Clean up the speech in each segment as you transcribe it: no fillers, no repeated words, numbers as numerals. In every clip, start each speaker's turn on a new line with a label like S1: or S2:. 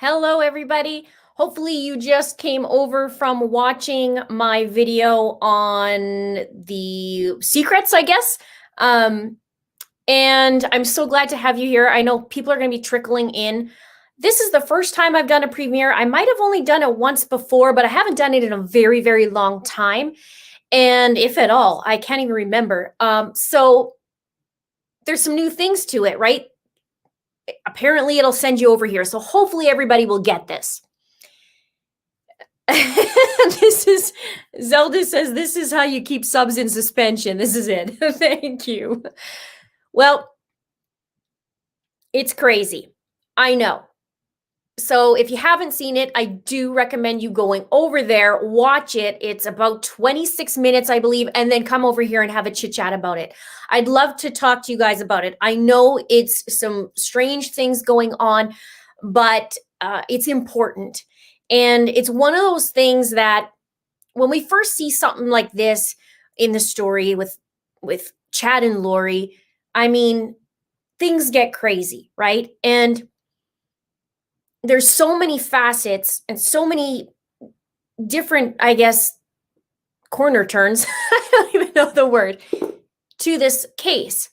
S1: Hello, everybody. Hopefully you just came over from watching my video on the secrets, I guess. And I'm so glad to have you here. I know people are going to be trickling in. This is the first time I've done a premiere. I might have only done it once before, but I haven't done it in a very, very long time. And if at all, I can't even remember. So there's some new things to it, right? Apparently it'll send you over here. So hopefully everybody will get this. This is Zelda says this is how you keep subs in suspension. This is it. Thank you. Well, it's crazy. I know. So if you haven't seen it, I do recommend you going over there, watch it. It's about 26 minutes, I believe, and then come over here and have a chit chat about it. I'd love to talk to you guys about it. I know it's some strange things going on, but it's important. And it's one of those things that when we first see something like this in the story with Chad and Lori, I mean, things get crazy, right? And there's so many facets and so many different, I guess, corner turns, I don't even know the word, to this case.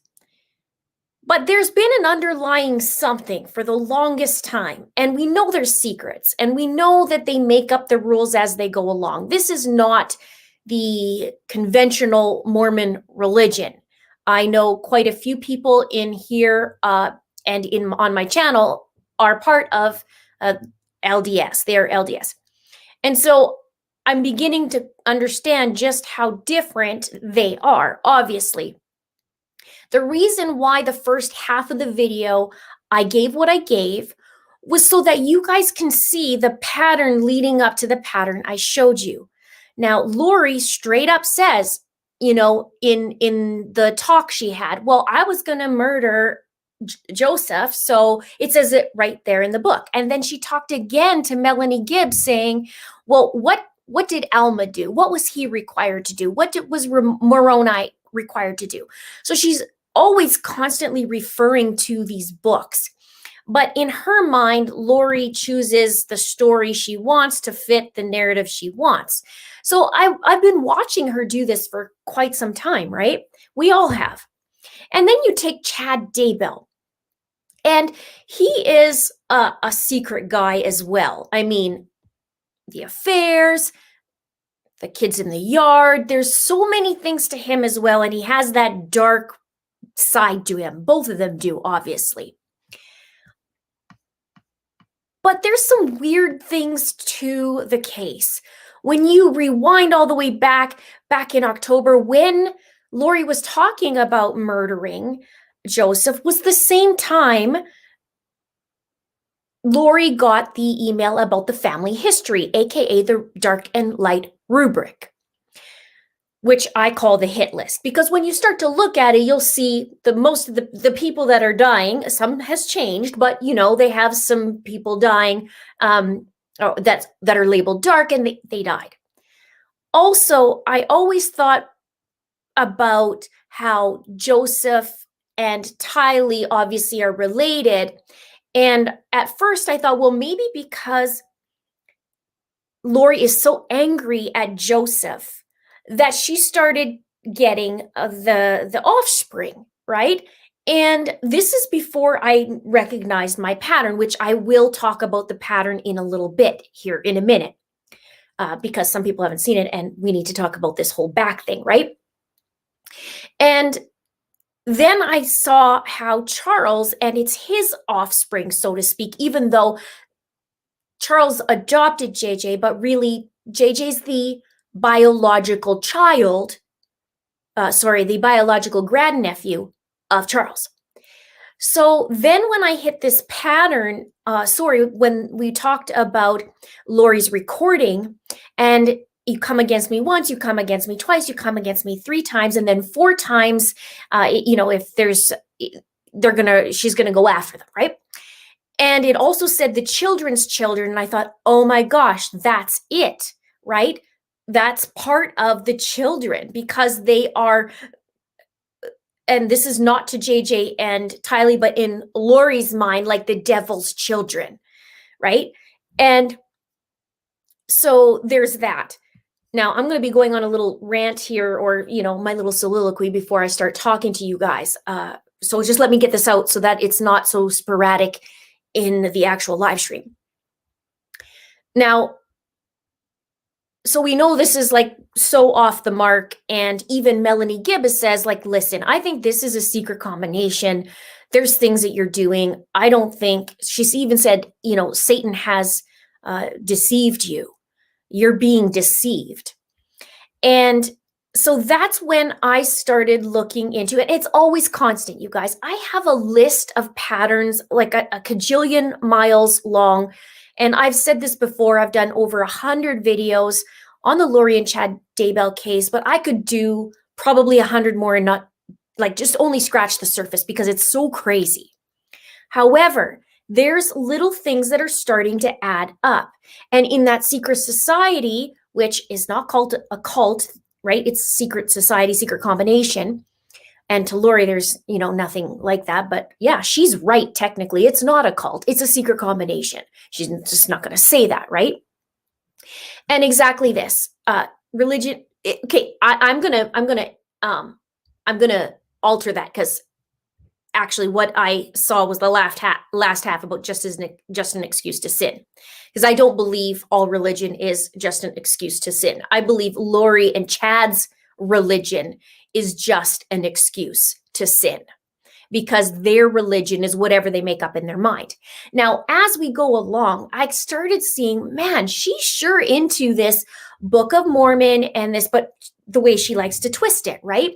S1: But there's been an underlying something for the longest time, and we know there's secrets, and we know that they make up the rules as they go along. This is not the conventional Mormon religion. I know quite a few people in here and on my channel are part of LDS. They are LDS. And so I'm beginning to understand just how different they are, obviously. The reason why the first half of the video I gave what I gave was so that you guys can see the pattern leading up to the pattern I showed you. Now, Lori straight up says, you know, in the talk she had, well, I was going to murder Joseph, so it says it right there in the book. And then she talked again to Melanie Gibbs saying, well, what did Alma do? What was he required to do? What was Moroni required to do? So she's always constantly referring to these books. But in her mind, Lori chooses the story she wants to fit the narrative she wants. So I've been watching her do this for quite some time, right? We all have. And then you take Chad Daybell. And he is a secret guy as well. I mean, the affairs, the kids in the yard, there's so many things to him as well. And he has that dark side to him. Both of them do, obviously. But there's some weird things to the case. When you rewind all the way back in October, when Lori was talking about murdering Joseph, was the same time Lori got the email about the family history, aka the dark and light rubric, which I call the hit list. Because when you start to look at it, you'll see most of the people that are dying, some has changed, but you know, they have some people dying that are labeled dark, and they died. Also, I always thought about how Joseph and Tylee obviously are related. And at first I thought, well, maybe because Lori is so angry at Joseph that she started getting the offspring, right? And this is before I recognized my pattern, which I will talk about the pattern in a little bit here in a minute, because some people haven't seen it and we need to talk about this whole back thing, right? And then I saw how Charles, and it's his offspring, so to speak, even though Charles adopted JJ, but really JJ's the biological child, the biological grandnephew of Charles. So then when I hit this pattern, when we talked about Lori's recording, and you come against me once, you come against me twice, you come against me 3 times, and then 4 times, if she's gonna go after them, right? And it also said the children's children, and I thought, oh my gosh, that's it, right? That's part of the children, because they are, and this is not to JJ and Tylee, but in Lori's mind, like the devil's children, right? And so there's that. Now, I'm going to be going on a little rant here, or, my little soliloquy before I start talking to you guys. So just let me get this out so that it's not so sporadic in the actual live stream. Now, so we know this is like so off the mark, and even Melanie Gibbs says, like, listen, I think this is a secret combination. There's things that you're doing. I don't think, she's even said, Satan has deceived you. You're being deceived. And so that's when I started looking into it. It's always constant, you guys. I have a list of patterns, like a cajillion miles long. And I've said this before, I've done over 100 videos on the Lori and Chad Daybell case, but I could do probably 100 more and not, like, just only scratch the surface because it's so crazy. However, there's little things that are starting to add up. And in that secret society, which is not called a cult, right? It's secret society, secret combination. And to Lori, there's, nothing like that. But yeah, she's right. Technically, it's not a cult. It's a secret combination. She's just not going to say that, right? And exactly this, religion. Okay, I'm gonna alter that, because actually what I saw was the last half about just an excuse to sin. Because I don't believe all religion is just an excuse to sin. I believe Lori and Chad's religion is just an excuse to sin, because their religion is whatever they make up in their mind. Now, as we go along, I started seeing, man, she's sure into this Book of Mormon and this, but the way she likes to twist it, right?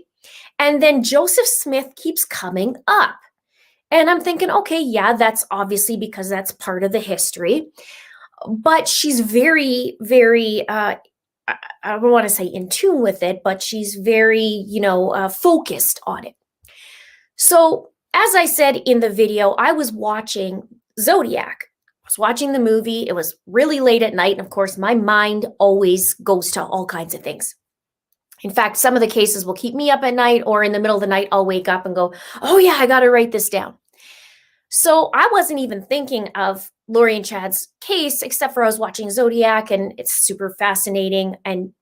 S1: And then Joseph Smith keeps coming up. And I'm thinking, okay, yeah, that's obviously because that's part of the history. But she's very, very, I don't want to say in tune with it, but she's very, focused on it. So as I said in the video, I was watching Zodiac. I was watching the movie. It was really late at night. And of course, my mind always goes to all kinds of things. In fact, some of the cases will keep me up at night, or in the middle of the night, I'll wake up and go, oh yeah, I got to write this down. So I wasn't even thinking of Lori and Chad's case, except for I was watching Zodiac, and it's super fascinating. And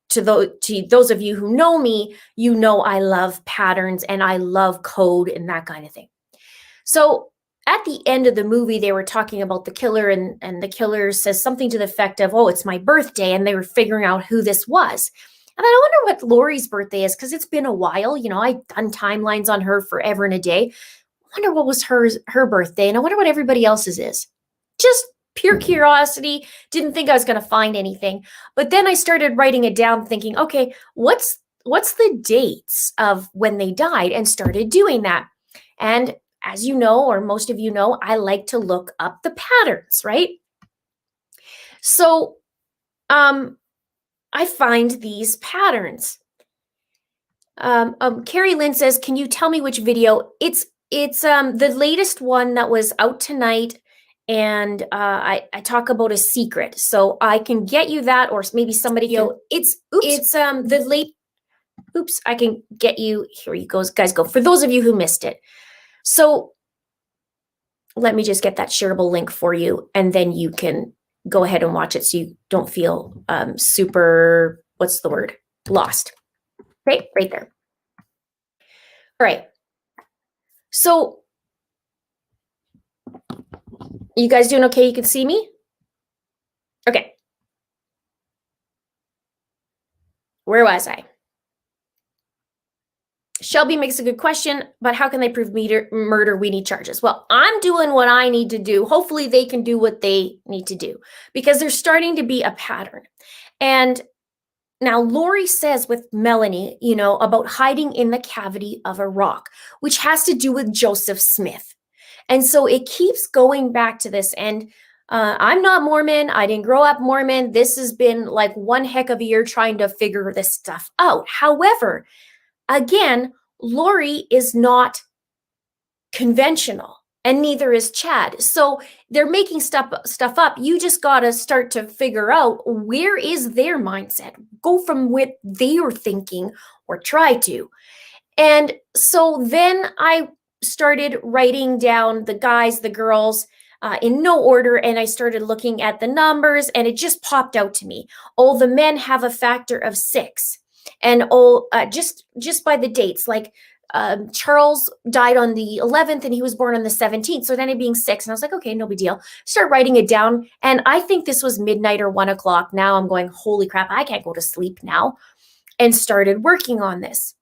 S1: to those of you who know me, I love patterns and I love code and that kind of thing. So at the end of the movie, they were talking about the killer, and the killer says something to the effect of, oh, it's my birthday. And they were figuring out who this was. And I wonder what Lori's birthday is, because it's been a while. I've done timelines on her forever and a day. I wonder what was her birthday, and I wonder what everybody else's is. Just pure curiosity. Didn't think I was going to find anything. But then I started writing it down, thinking, okay, what's the dates of when they died, and started doing that. And as you know, or most of you know, I like to look up the patterns, right? So I find these patterns. Carrie Lynn says, can you tell me which video? It's the latest one that was out tonight, and I talk about a secret, so I can get you that, or maybe somebody can. I can get you. Here you guys go. For those of you who missed it, so let me just get that shareable link for you, and then you can go ahead and watch it, so you don't feel super, what's the word, lost. Okay, right there. All right. So, you guys doing okay? You can see me? Okay. Where was I? Shelby makes a good question, but how can they prove murder? We need charges. Well, I'm doing what I need to do. Hopefully they can do what they need to do, because there's starting to be a pattern. And now Lori says with Melanie, about hiding in the cavity of a rock, which has to do with Joseph Smith. And so it keeps going back to this. And I'm not Mormon. I didn't grow up Mormon. This has been like one heck of a year trying to figure this stuff out. However, again, Lori is not conventional, and neither is Chad. So they're making stuff up. You just got to start to figure out, where is their mindset? Go from what they are thinking, or try to. And so then I started writing down the guys, the girls, in no order, and I started looking at the numbers, and it just popped out to me. Oh, the men have a factor of 6, and just by the dates, like Charles died on the 11th, and he was born on the 17th, so it ended up being 6, and I was like, okay, no big deal. Start writing it down, and I think this was midnight or 1 o'clock. Now I'm going, holy crap, I can't go to sleep now, and started working on this.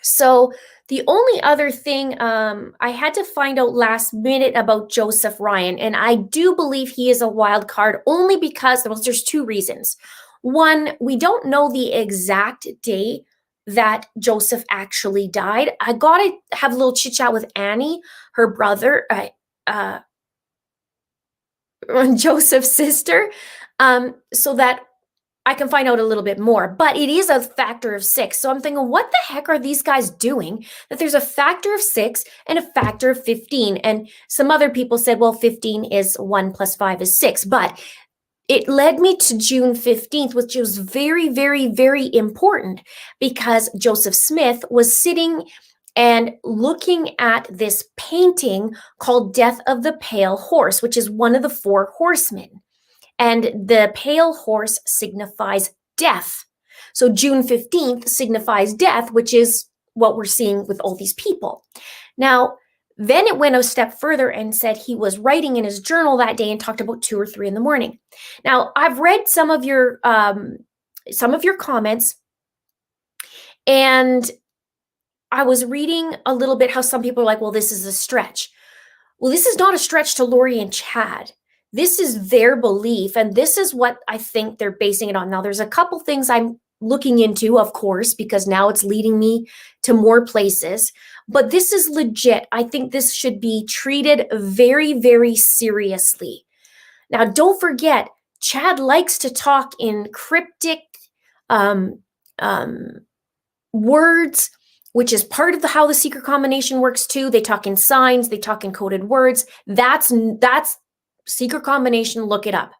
S1: So the only other thing I had to find out last minute about Joseph Ryan, and I do believe he is a wild card only because there's 2 reasons. One, we don't know the exact day that Joseph actually died. I got to have a little chit chat with Annie, her brother, Joseph's sister, so that I can find out a little bit more, but it is a factor of 6. So I'm thinking, what the heck are these guys doing that there's a factor of 6 and a factor of 15? And some other people said, well, 15 is 1 plus 5 is 6. But it led me to June 15th, which was very, very, very important because Joseph Smith was sitting and looking at this painting called Death of the Pale Horse, which is one of the 4 horsemen. And the pale horse signifies death. So June 15th signifies death, which is what we're seeing with all these people. Now, then it went a step further and said he was writing in his journal that day and talked about 2 or 3 in the morning. Now, I've read some of your comments, and I was reading a little bit how some people are like, well, this is a stretch. Well, this is not a stretch to Lori and Chad. This is their belief, and this is what I think they're basing it on. Now, there's a couple things I'm looking into, of course, because now it's leading me to more places, but this is legit. I think this should be treated very, very seriously. Now, don't forget, Chad likes to talk in cryptic words, which is part of how the secret combination works too. They talk in signs, they talk in coded words. That's secret combination, look it up.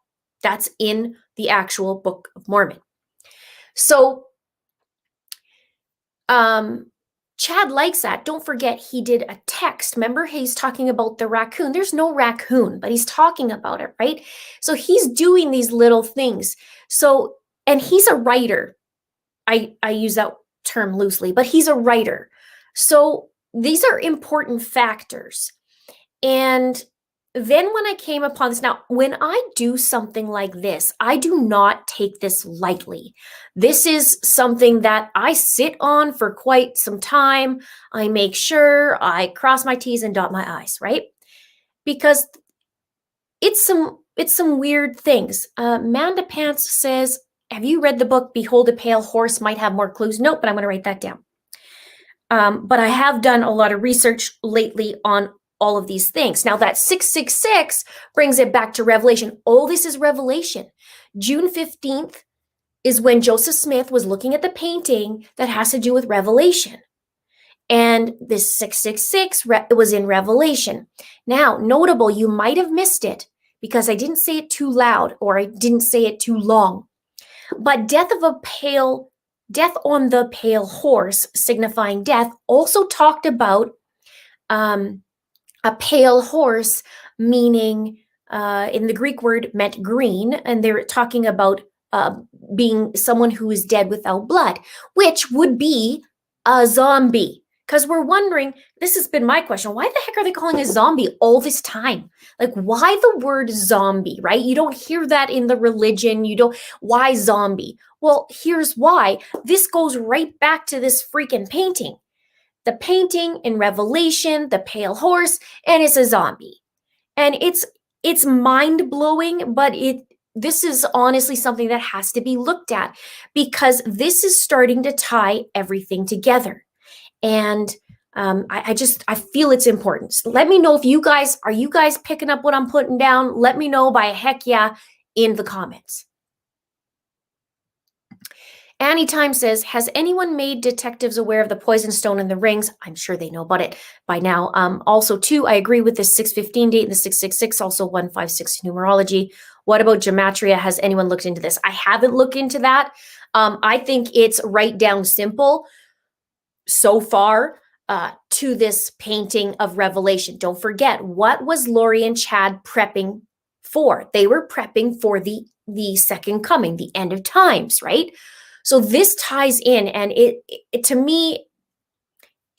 S1: That's in the actual Book of Mormon. So Chad likes that. Don't forget, he did a text. Remember, he's talking about the raccoon. There's no raccoon, but he's talking about it, right? So he's doing these little things. So, and he's a writer. I use that term loosely, but he's a writer. So these are important factors. And then when I came upon this, now, when I do something like this, I do not take this lightly. This is something that I sit on for quite some time. I make sure I cross my T's and dot my I's, right? Because it's some weird things. Manda Pants says, have you read the book Behold a Pale Horse? Might have more clues. Nope, but I'm going to write that down. But I have done a lot of research lately on all of these things. Now that 666 brings it back to Revelation. Oh, this is Revelation. June 15th is when Joseph Smith was looking at the painting that has to do with Revelation. And this 666 was in Revelation. Now, notable, you might have missed it because I didn't say it too loud or I didn't say it too long. But death on the pale horse, signifying death, also talked about a pale horse, meaning in the Greek word meant green, and they're talking about being someone who is dead without blood, which would be a zombie. Because we're wondering, this has been my question, why the heck are they calling a zombie all this time? Like, why the word zombie, right? You don't hear that in the religion. Why zombie? Well, here's why. This goes right back to this freaking painting. The painting in Revelation, the pale horse, and it's a zombie. And it's mind-blowing, but this is honestly something that has to be looked at because this is starting to tie everything together. And I feel it's important. So let me know if are you guys picking up what I'm putting down? Let me know by a heck yeah in the comments. Annie Time says, has anyone made detectives aware of the poison stone in the rings? I'm sure they know about it by now. Also, too, I agree with the 615 date and the 666, also 156 numerology. What about gematria? Has anyone looked into this? I haven't looked into that. I think it's right down simple so far. to this painting of Revelation. Don't forget, what was Lori and Chad prepping for? They were prepping for the second coming, the end of times, right? So this ties in, and it to me,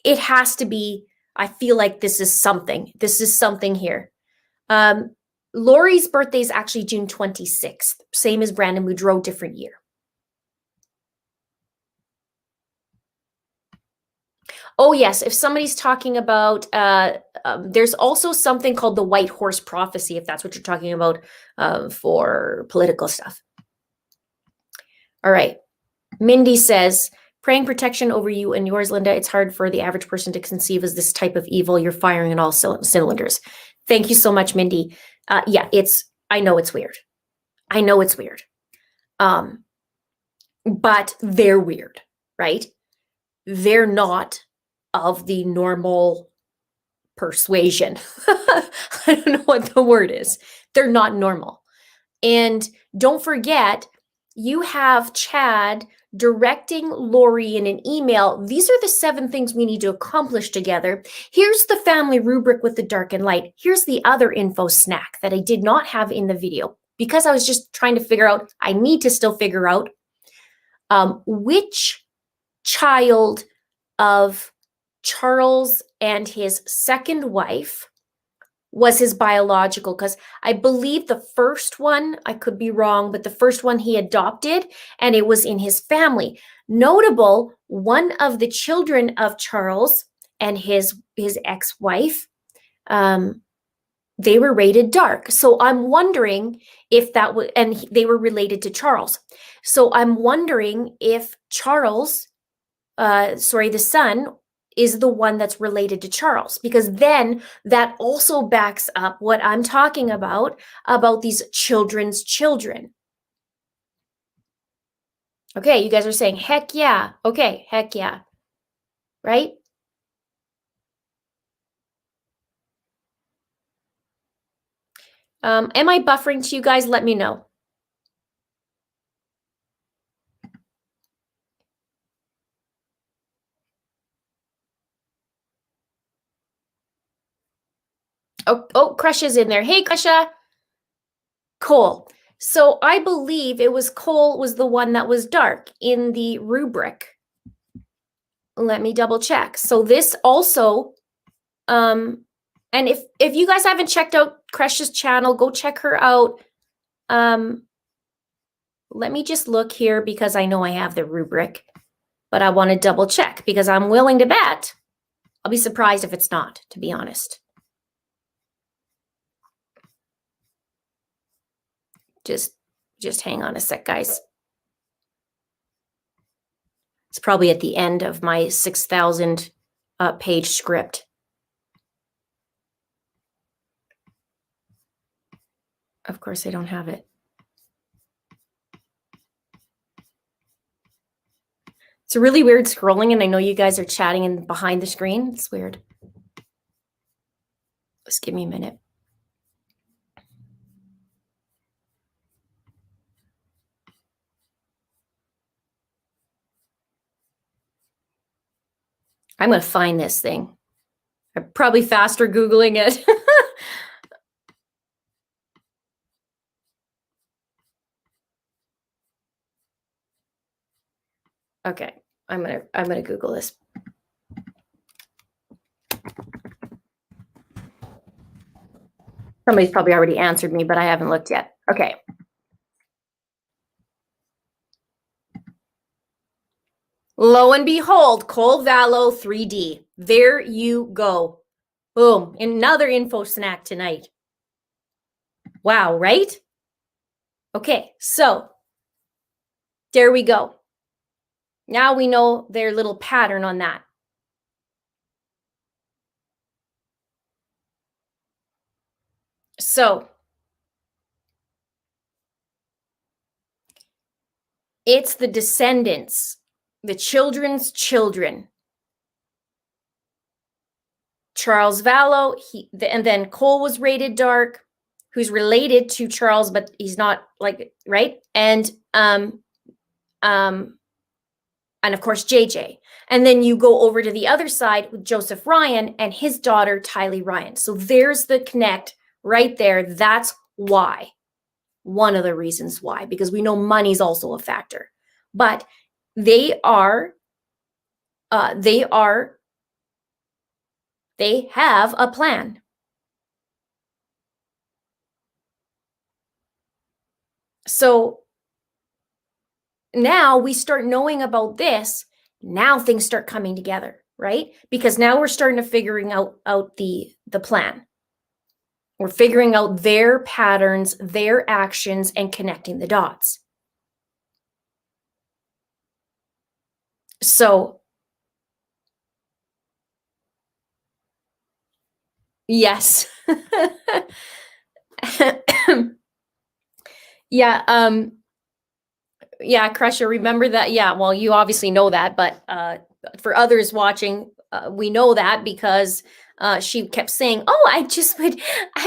S1: it has to be, I feel like this is something. This is something here. Lori's birthday is actually June 26th, same as Brandon Woodrow, different year. Oh, yes. If somebody's talking about, there's also something called the White Horse Prophecy, if that's what you're talking about for political stuff. All right. Mindy says, praying protection over you and yours, Linda. It's hard for the average person to conceive as this type of evil. You're firing in all cylinders. Thank you so much, Mindy. Yeah, I know it's weird. I know it's weird. But they're weird, right? They're not of the normal persuasion. I don't know what the word is. They're not normal. And don't forget, you have Chad directing Lori in an email. These are the 7 things we need to accomplish together. Here's the family rubric with the dark and light. Here's the other info snack that I did not have in the video because I was just trying to figure out, I need to still figure out which child of Charles and his second wife was his biological, because I believe the first one, I could be wrong, but the first one he adopted and it was in his family. Notable, one of the children of Charles and his ex-wife, they were rated dark. So I'm wondering if that was, and they were related to Charles. So I'm wondering if Charles, the son, is the one that's related to Charles, because then that also backs up what I'm talking about these children's children. Okay, you guys are saying, heck yeah. Okay, heck yeah. Right? Am I buffering to you guys? Let me know. Oh, Crush is in there. Hey, Crusha. Cole. So I believe it was Cole was the one that was dark in the rubric. Let me double check. So this also, and if you guys haven't checked out Crush's channel, go check her out. Let me just look here because I know I have the rubric, but I want to double check because I'm willing to bet. I'll be surprised if it's not, to be honest. Just hang on a sec, guys. It's probably at the end of my 6,000 page script. Of course, I don't have it. It's really weird scrolling, and I know you guys are chatting in behind the screen. It's weird. Just give me a minute. I'm going to find this thing. I'm probably faster Googling it. Okay, I'm gonna Google this. Somebody's probably already answered me, but I haven't looked yet. Okay. Lo and behold, Cole Vallow 3D. There you go. Boom. Another info snack tonight. Wow, right? Okay, so there we go. Now we know their little pattern on that. So it's the descendants, the children's children. Charles Vallow, and then Cole was rated dark, who's related to Charles, but he's not, like, right? And and of course, JJ. And then you go over to the other side with Joseph Ryan and his daughter, Tylee Ryan. So there's the connect right there. That's why. One of the reasons why, because we know money's also a factor. But they have a plan. So now we start knowing about this. Now things start coming together, right? Because now we're starting to figuring out the plan. We're figuring out their patterns, their actions, and connecting the dots. So, yes. Yeah, yeah, Crusher, remember that? Yeah, well, you obviously know that, but for others watching, we know that because she kept saying, "Oh, I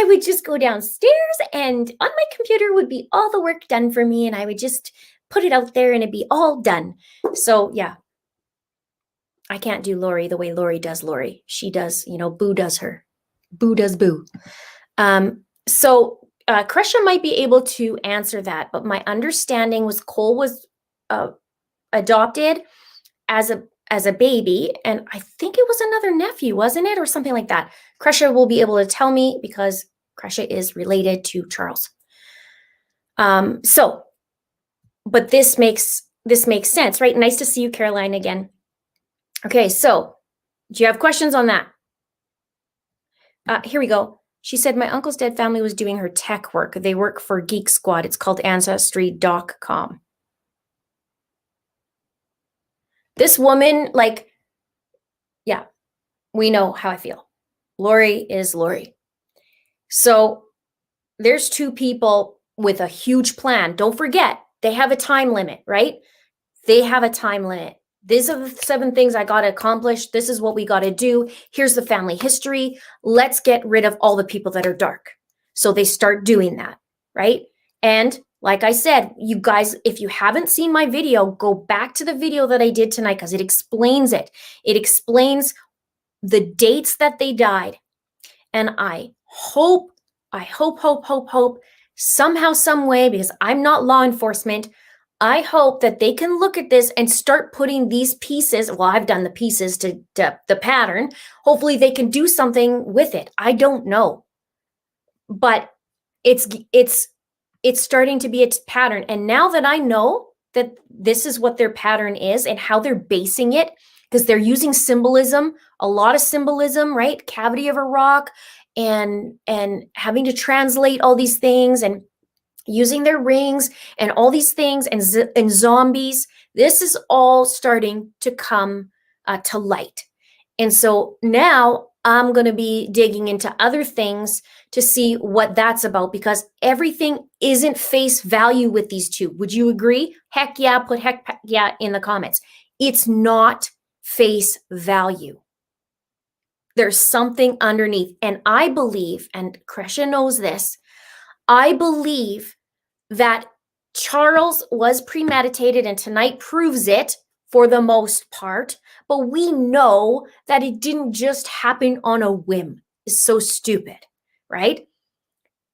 S1: would just go downstairs, and on my computer would be all the work done for me, and I would just put it out there, and it'd be all done." So yeah, I can't do Lori the way Lori does Lori. She does, Boo does her. Boo does Boo. So Krisha might be able to answer that, but my understanding was Cole was adopted as a baby, and I think it was another nephew, wasn't it, or something like that. Krisha will be able to tell me because Krisha is related to Charles. So, but this makes sense, right? Nice to see you, Caroline, again. Okay, so do you have questions on that? Here we go. She said, my uncle's dead family was doing her tech work. They work for Geek Squad. It's called Ancestry.com. This woman, yeah, we know how I feel. Lori is Lori. So there's two people with a huge plan. Don't forget, they have a time limit, right? They have a time limit. These are the 7 things I got to accomplish. This is what we got to do. Here's the family history. Let's get rid of all the people that are dark. So they start doing that, right? And like I said, you guys, if you haven't seen my video, go back to the video that I did tonight because it explains it. It explains the dates that they died. And I hope, somehow, some way, because I'm not law enforcement, I hope that they can look at this and start putting these pieces. Well, I've done the pieces to the pattern. Hopefully they can do something with it. I don't know. But it's starting to be a pattern. And now that I know that this is what their pattern is and how they're basing it, because they're using symbolism, a lot of symbolism, right? Cavity of a rock and having to translate all these things and using their rings and all these things and zombies. This is all starting to come to light. And so now I'm going to be digging into other things to see what that's about, because everything isn't face value with these two. Would you agree? Heck yeah, put heck yeah in the comments. It's not face value. There's something underneath. And I believe, and Kresha knows this, I believe that Charles was premeditated, and tonight proves it for the most part. But we know that it didn't just happen on a whim. It's so stupid, right?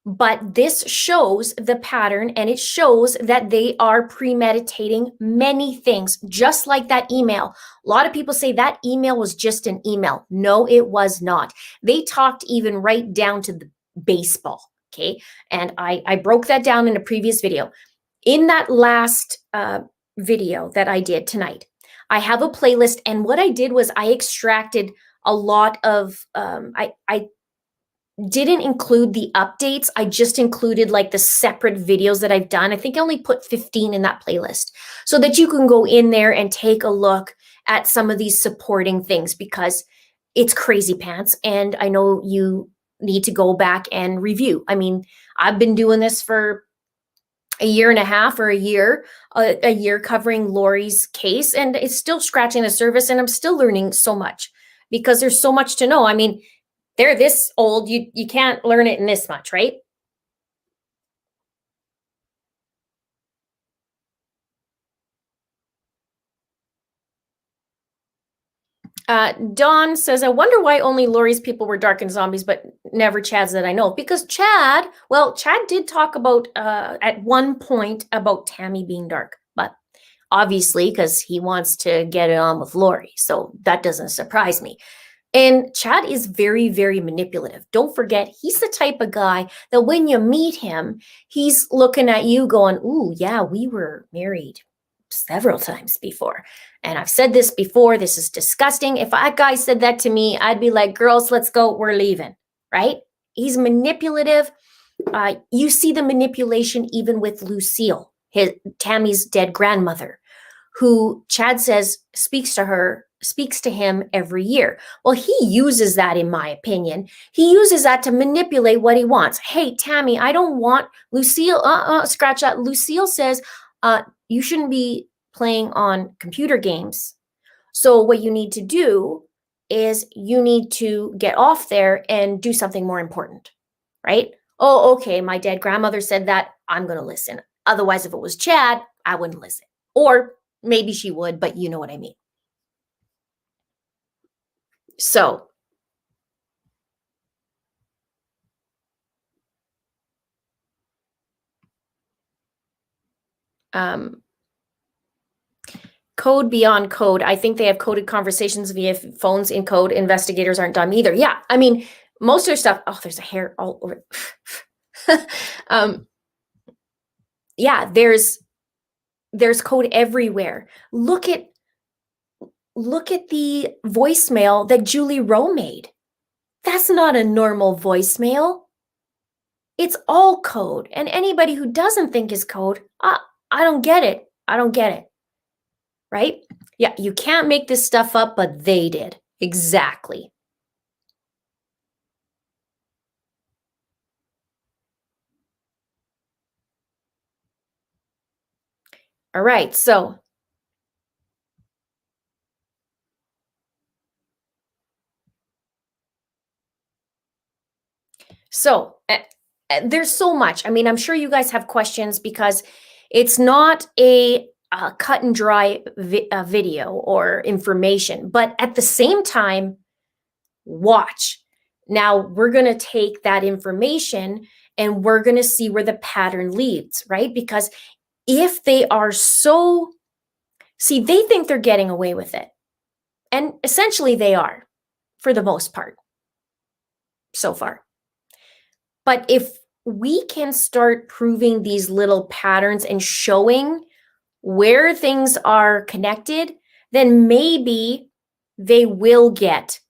S1: But this shows the pattern, and it shows that they are premeditating many things, just like that email. A lot of people say that email was just an email. No, it was not. They talked even right down to the baseball, okay? And I broke that down in a previous video. In that last video that I did tonight, I have a playlist, and what I did was I extracted a lot of, I didn't include the updates. I just included like the separate videos that I've done. I think I only put 15 in that playlist so that you can go in there and take a look at some of these supporting things, because it's crazy pants. And I know you need to go back and review. I mean, I've been doing this for a year and a half or a year covering Lori's case, and it's still scratching the surface, and I'm still learning so much because there's so much to know. I mean, they're this old, you can't learn it in this much, right? Dawn says, I wonder why only Lori's people were dark and zombies, but never Chad's that I know. Because Chad did talk about, at one point, about Tammy being dark. But obviously, because he wants to get it on with Lori. So that doesn't surprise me. And Chad is very, very manipulative. Don't forget, he's the type of guy that when you meet him, he's looking at you going, ooh, yeah, we were married several times before. And I've said this before, this is disgusting. If a guy said that to me, I'd be like, girls, let's go, we're leaving, right? He's manipulative. You see the manipulation even with Lucille, Tammy's dead grandmother, who Chad says speaks to him every year. Well, he uses that, in my opinion. He uses that to manipulate what he wants. Hey, Tammy, I don't want Lucille, scratch that. Lucille says, you shouldn't be playing on computer games. So what you need to do is you need to get off there and do something more important, right? Oh, okay, my dead grandmother said that, I'm going to listen. Otherwise, if it was Chad, I wouldn't listen. Or maybe she would, but you know what I mean. So, code beyond code. I think they have coded conversations via phones in code. Investigators aren't dumb either. Yeah, I mean, most of their stuff. Oh, there's a hair all over. Yeah, there's code everywhere. Look at the voicemail that Julie Rowe made. That's not a normal voicemail. It's all code. And anybody who doesn't think is code, I don't get it. I don't get it. Right? Yeah, you can't make this stuff up, but they did. Exactly. All right, so there's so much. I mean, I'm sure you guys have questions because it's not a cut and dry video or information, but at the same time, watch. Now we're going to take that information and we're going to see where the pattern leads, right? Because if they are they think they're getting away with it. And essentially they are, for the most part, so far. But if we can start proving these little patterns and showing where things are connected, then maybe they will get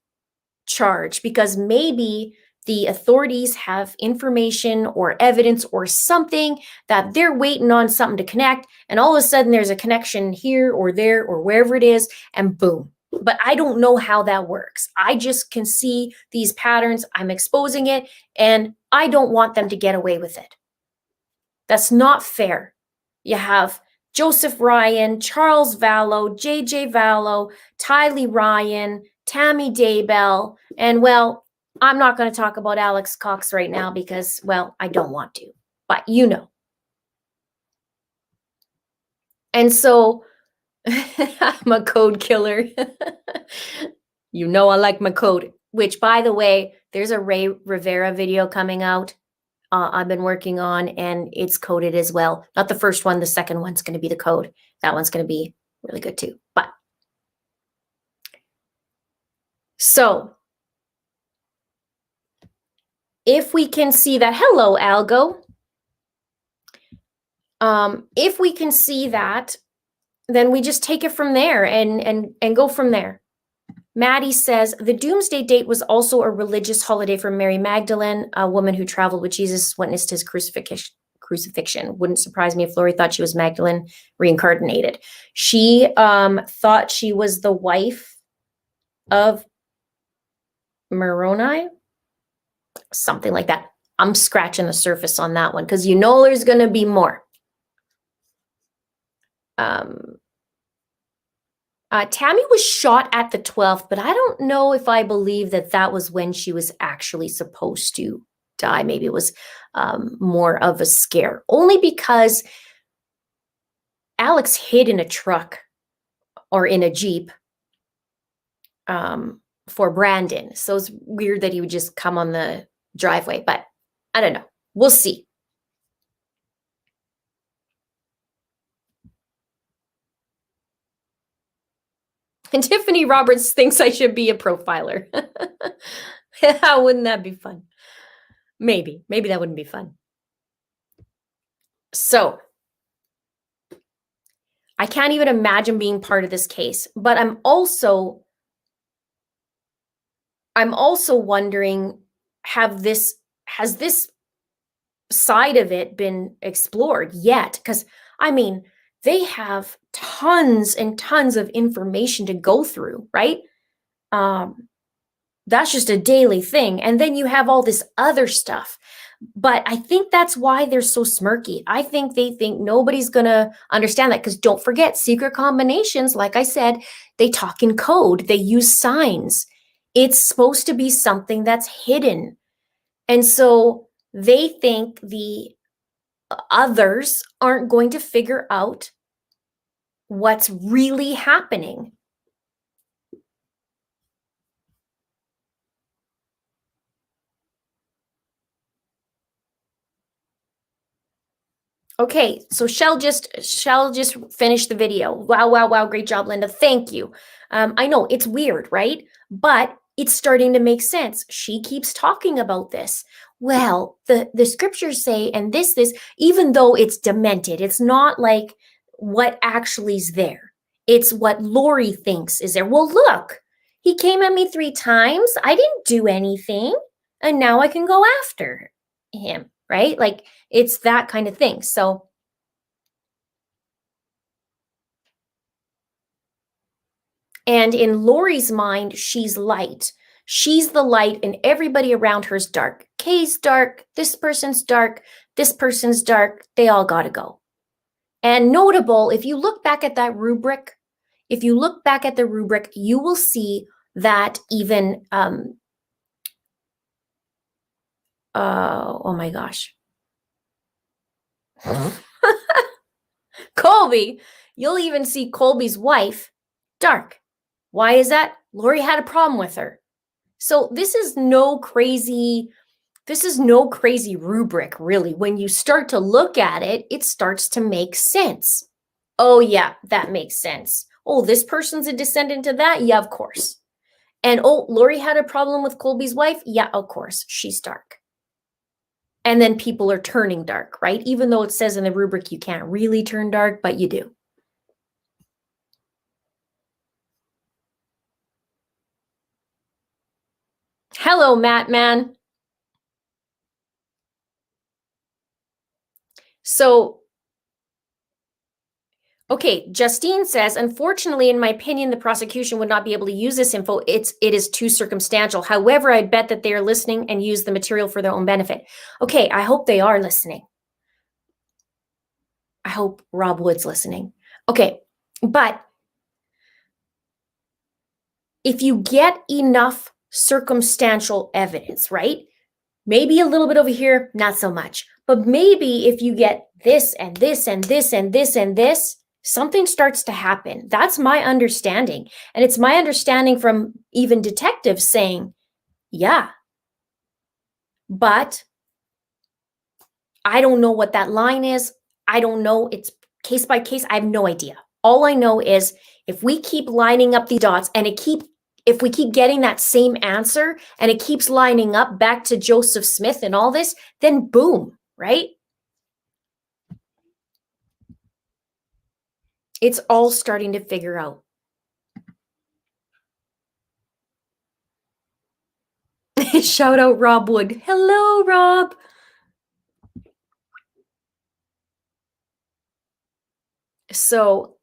S1: charged, because maybe the authorities have information or evidence or something that they're waiting on something to connect, and all of a sudden there's a connection here or there or wherever it is, and boom. But I don't know how that works. I just can see these patterns, I'm exposing it, and I don't want them to get away with it. That's not fair. You have Joseph Ryan, Charles Vallow, JJ Vallow, Tylee Ryan, Tammy Daybell, and well, I'm not going to talk about Alex Cox right now because, well, I don't want to, but you know. And so I'm a code killer. You know I like my code, which, by the way, there's a Ray Rivera video coming out I've been working on, and it's coded as well. Not the first one, the second one's going to be the code. That one's going to be really good too. But so if we can see that, hello, Algo. If we can see that, then we just take it from there and go from there. Maddie says, the doomsday date was also a religious holiday for Mary Magdalene, a woman who traveled with Jesus, witnessed his crucifixion. Wouldn't surprise me if Lori thought she was Magdalene reincarnated. She thought she was the wife of Moroni, something like that. I'm scratching the surface on that one because you know there's going to be more. Tammy was shot at the 12th, but I don't know if I believe that was when she was actually supposed to die. Maybe it was more of a scare, only because Alex hid in a truck or in a Jeep for Brandon. So it's weird that he would just come on the driveway, but I don't know. We'll see. And Tiffany Roberts thinks I should be a profiler. How wouldn't that be fun? Maybe that wouldn't be fun. So I can't even imagine being part of this case, but I'm also wondering, has this side of it been explored yet? Because I mean, they have tons and tons of information to go through, right? That's just a daily thing. And then you have all this other stuff. But I think that's why they're so smirky. I think they think nobody's going to understand that, because don't forget, secret combinations, like I said, they talk in code, they use signs. It's supposed to be something that's hidden. And so they think the others aren't going to figure out what's really happening. Okay, so Shell just finished the video. Wow, great job, Linda. Thank you. I know it's weird, right? But it's starting to make sense. She keeps talking about this. Well, the scriptures say, and this, even though it's demented, it's not like what actually is there. It's what Lori thinks is there. Well, look, he came at me 3 times. I didn't do anything, and now I can go after him, right? Like, it's that kind of thing. So and in Lori's mind, she's light. She's the light, and everybody around her is dark. Kay's dark. This person's dark. This person's dark. They all got to go. And notable, if you look back at that rubric, you will see that even, oh my gosh. Colby, you'll even see Colby's wife dark. Why is that? Lori had a problem with her. So this is no crazy rubric, really. When you start to look at it, it starts to make sense. Oh yeah, that makes sense. Oh, this person's a descendant of that? Yeah, of course. And oh, Lori had a problem with Colby's wife? Yeah, of course, she's dark. And then people are turning dark, right? Even though it says in the rubric you can't really turn dark, but you do. Hello, Matt Man. So, okay, Justine says, unfortunately, in my opinion, the prosecution would not be able to use this info. It is too circumstantial. However, I'd bet that they are listening and use the material for their own benefit. Okay, I hope they are listening. I hope Rob Wood's listening. Okay, but if you get enough circumstantial evidence, right? Maybe a little bit over here, not so much. But maybe if you get this and this and this and this and this, something starts to happen. That's my understanding. And it's my understanding from even detectives saying, yeah, but I don't know what that line is. I don't know. It's case by case. I have no idea. All I know is if we keep lining up the dots and if we keep getting that same answer and it keeps lining up back to Joseph Smith and all this, then boom, right? It's all starting to figure out. Shout out Rob Wood. Hello, Rob. So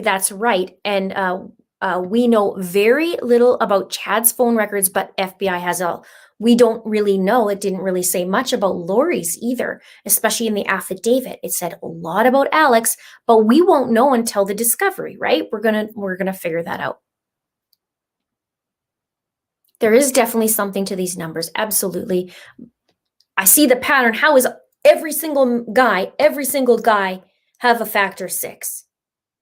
S1: that's right. And we know very little about Chad's phone records, but FBI has we don't really know. It didn't really say much about Lori's either, especially in the affidavit. It said a lot about Alex, but we won't know until the discovery, right? We're gonna figure that out. There is definitely something to these numbers. Absolutely. I see the pattern. How is every single guy have a factor 6?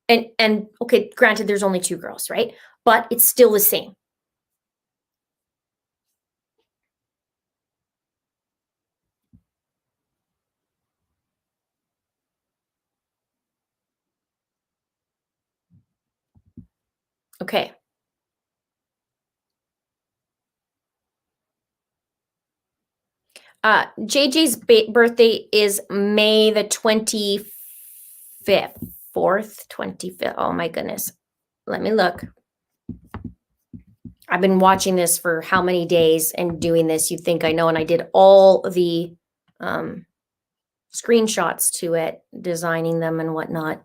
S1: And okay, granted, there's only 2 girls, right? But it's still the same. Okay. JJ's birthday is May the 25th, 25th. Oh my goodness. Let me look. I've been watching this for how many days and doing this. You'd think I know. And I did all the screenshots to it, designing them and whatnot.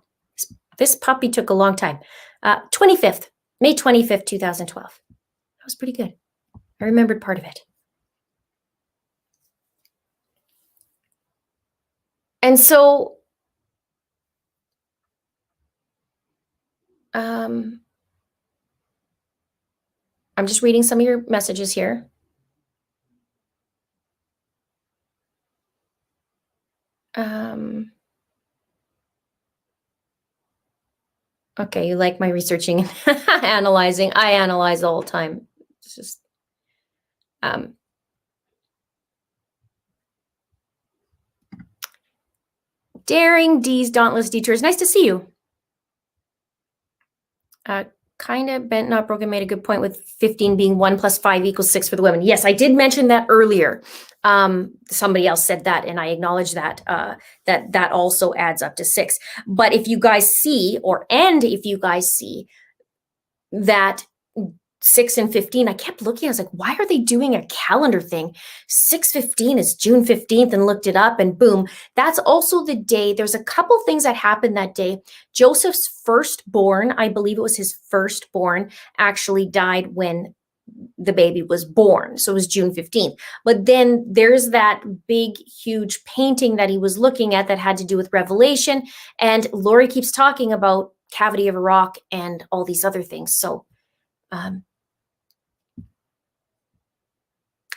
S1: This puppy took a long time. 25th, May 25th, 2012. That was pretty good. I remembered part of it. And so, I'm just reading some of your messages here. Okay, you like my researching and analyzing. I analyze all the time. It's just, Daring D's Dauntless Detours. Nice to see you. Kind of bent, not broken, made a good point with 15 being 1 + 5 = 6 for the women. Yes, I did mention that earlier. Somebody else said that, and I acknowledge that, that also adds up to 6. But if you guys see, if you guys see that 6 and 15, I kept looking, I was like, why are they doing a calendar thing? 6/15 is June 15th, and looked it up, and boom, that's also the day. There's a couple things that happened that day. Joseph's firstborn, I believe it was his firstborn, actually died when the baby was born. So it was June 15th. But then there's that big, huge painting that he was looking at that had to do with Revelation. And Lori keeps talking about cavity of a rock and all these other things. So,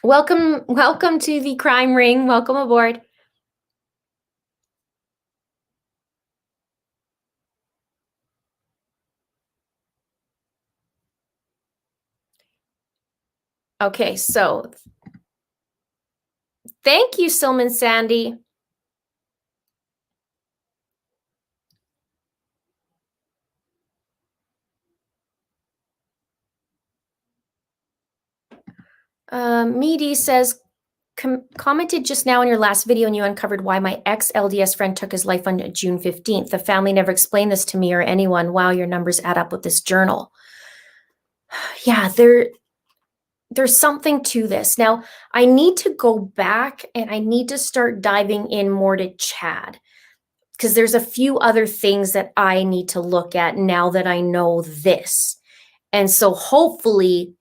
S1: welcome to the crime ring. Welcome aboard. Okay, so thank you, Silman Sandy. Meady says, commented just now in your last video and you uncovered why my ex-LDS friend took his life on June 15th. The family never explained this to me or anyone. Wow, your numbers add up with this journal. Yeah, there's something to this. Now, I need to go back and I need to start diving in more to Chad, because there's a few other things that I need to look at now that I know this. And so hopefully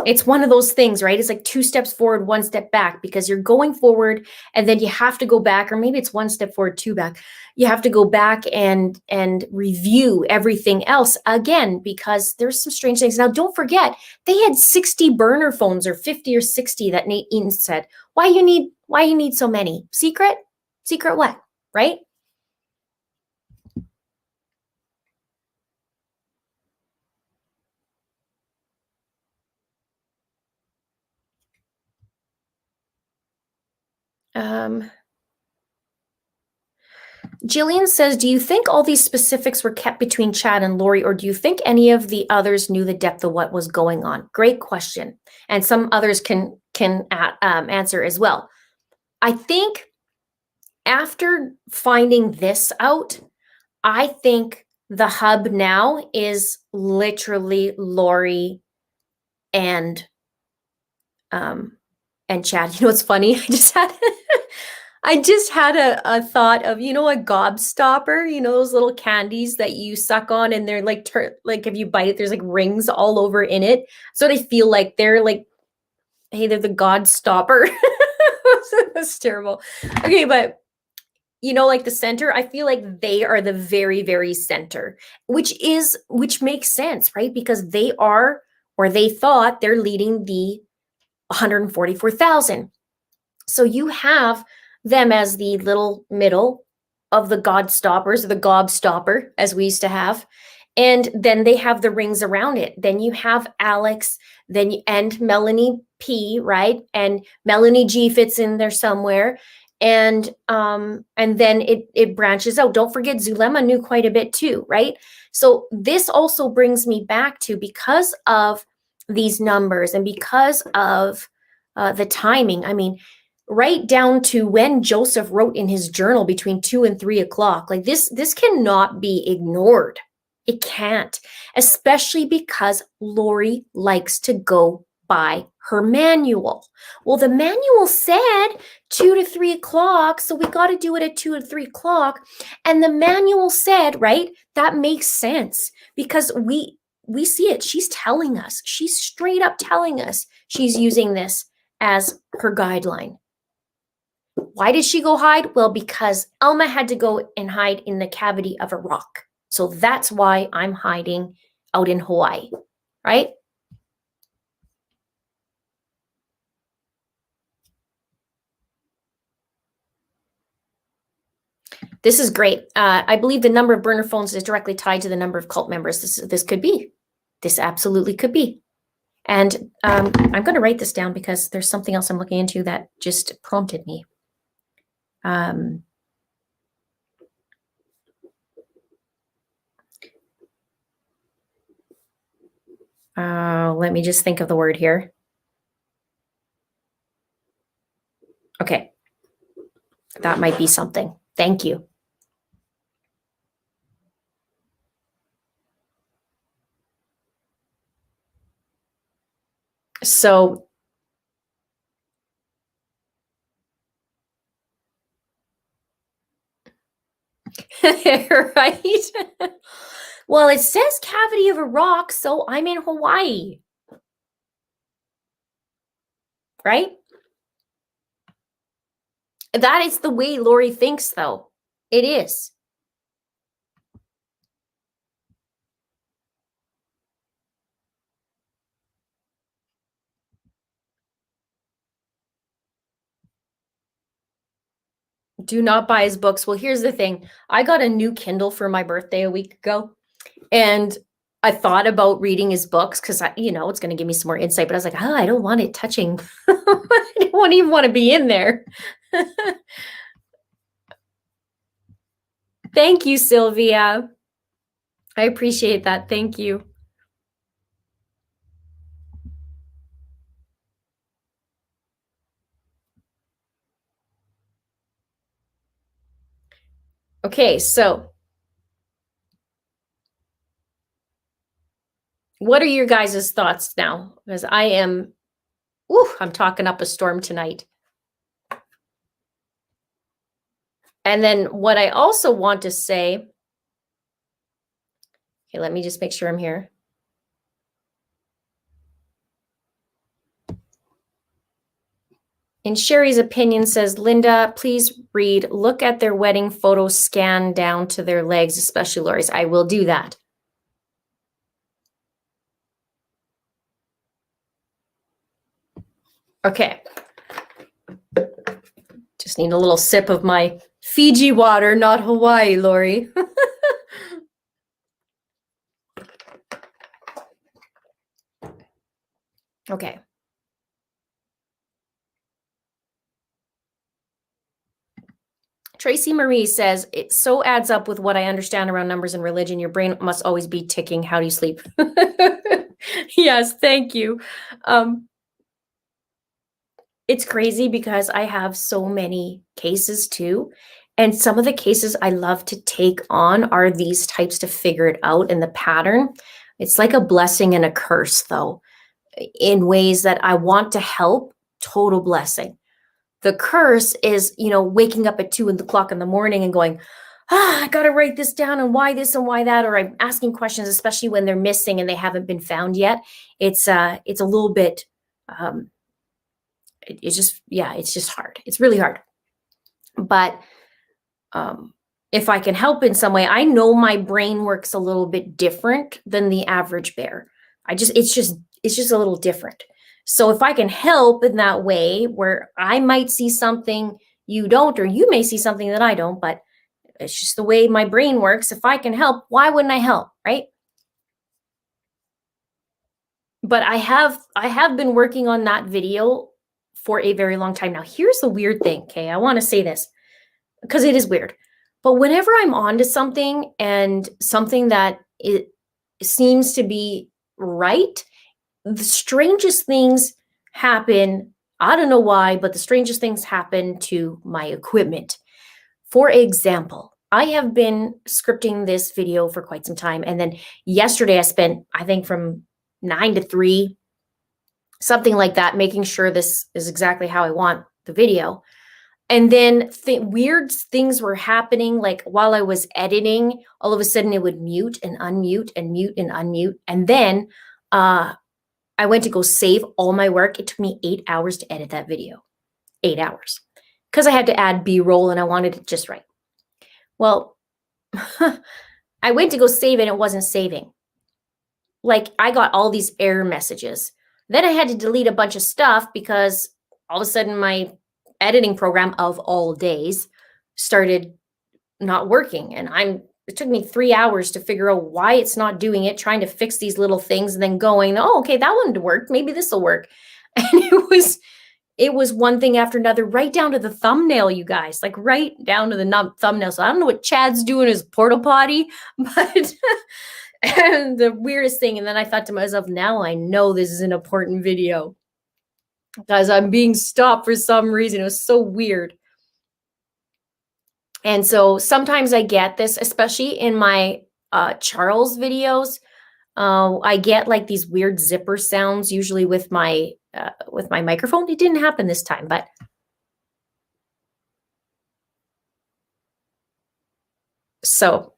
S1: it's one of those things, right? It's like 2 steps forward, 1 step back, because you're going forward and then you have to go back, or maybe it's 1 step forward, 2 back. You have to go back and review everything else again, because there's some strange things. Now, don't forget, they had 60 burner phones, or 50 or 60 that Nate Eaton said. Why you need so many? Secret what, right? Jillian says, do you think all these specifics were kept between Chad and Lori, or do you think any of the others knew the depth of what was going on? Great question. And some others can answer as well. I think after finding this out, I think the hub now is literally Lori and Chad. You know what's funny? I just had a thought of, a gobstopper, those little candies that you suck on and they're like, like if you bite it, there's like rings all over in it. So I feel like they're like, hey, they're the God stopper. That's terrible. Okay, but like the center, I feel like they are the very, very center, which makes sense, right? Because they are, or they thought they're leading the 144,000. So you have them as the little middle of the God stoppers, or the gob stopper, as we used to have. And then they have the rings around it. Then you have Alex, and Melanie P, right? And Melanie G fits in there somewhere. And then it branches out. Don't forget, Zulema knew quite a bit too, right? So this also brings me back to, because of these numbers and because of the timing. I mean, right down to when Joseph wrote in his journal between 2 and 3 o'clock. Like this cannot be ignored. It can't, especially because Lori likes to go by her manual. Well, the manual said 2 to 3 o'clock, so we got to do it at 2 to 3 o'clock. And the manual said, right, that makes sense because we see it. She's telling us. She's straight up telling us she's using this as her guideline. Why did she go hide? Well, because Alma had to go and hide in the cavity of a rock. So that's why I'm hiding out in Hawaii, right? This is great. I believe the number of burner phones is directly tied to the number of cult members. This could be. This absolutely could be. And I'm going to write this down because there's something else I'm looking into that just prompted me. Let me just think of the word here. Okay. That might be something. Thank you. So, right? Well, it says cavity of a rock, so I'm in Hawaii. Right? That is the way Lori thinks, though. It is. Do not buy his books. Well, here's the thing. I got a new Kindle for my birthday a week ago, and I thought about reading his books because, it's going to give me some more insight, but I was like, I don't want it touching. I don't even want to be in there. Thank you, Sylvia. I appreciate that. Thank you. Okay, so what are your guys' thoughts now? Because I'm talking up a storm tonight. And then what I also want to say, okay, let me just make sure I'm here. In Sherry's opinion says, Linda, please read, look at their wedding photos, scan down to their legs, especially Lori's. I will do that. Okay. Just need a little sip of my Fiji water, not Hawaii, Lori. Okay. Tracy Marie says, it so adds up with what I understand around numbers and religion. Your brain must always be ticking. How do you sleep? Yes, thank you. It's crazy because I have so many cases too. And some of the cases I love to take on are these types to figure it out in the pattern. It's like a blessing and a curse, though, in ways that I want to help. Total blessing. The curse is, waking up at 2 o'clock in the morning and going, I got to write this down and why this and why that, or I'm asking questions, especially when they're missing and they haven't been found yet. It's a little bit, it's just hard. It's really hard. But if I can help in some way, I know my brain works a little bit different than the average bear. It's just a little different. So if I can help in that way where I might see something you don't, or you may see something that I don't, but It's just the way my brain works. If I can help, why wouldn't I help, right? But I have been working on that video for a very long time now. Here's the weird thing, okay? I want to say this because it is weird. But whenever I'm onto something and something that it seems to be right, the strangest things happen. I don't know why, but the strangest things happen to my equipment. For example, I have been scripting this video for quite some time. And then yesterday I spent, I think from 9 to 3, something like that, making sure this is exactly how I want the video. And then weird things were happening. Like while I was editing, all of a sudden it would mute and unmute and mute and unmute. And then I went to go save all my work. It took me 8 hours to edit that video. 8 hours. Because I had to add B-roll and I wanted it just right. Well, I went to go save it and it wasn't saving. Like I got all these error messages. Then I had to delete a bunch of stuff because all of a sudden my editing program of all days started not working. And it took me 3 hours to figure out why it's not doing it, trying to fix these little things and then going, oh, okay, that one worked. Maybe this will work. And it was one thing after another, right down to the thumbnail, you guys, like right down to the thumbnail. So I don't know what Chad's doing his porta potty, but and the weirdest thing. And then I thought to myself, now I know this is an important video because I'm being stopped for some reason. It was so weird. And so sometimes I get this, especially in my Charles videos. I get like these weird zipper sounds, usually with my microphone. It didn't happen this time, but so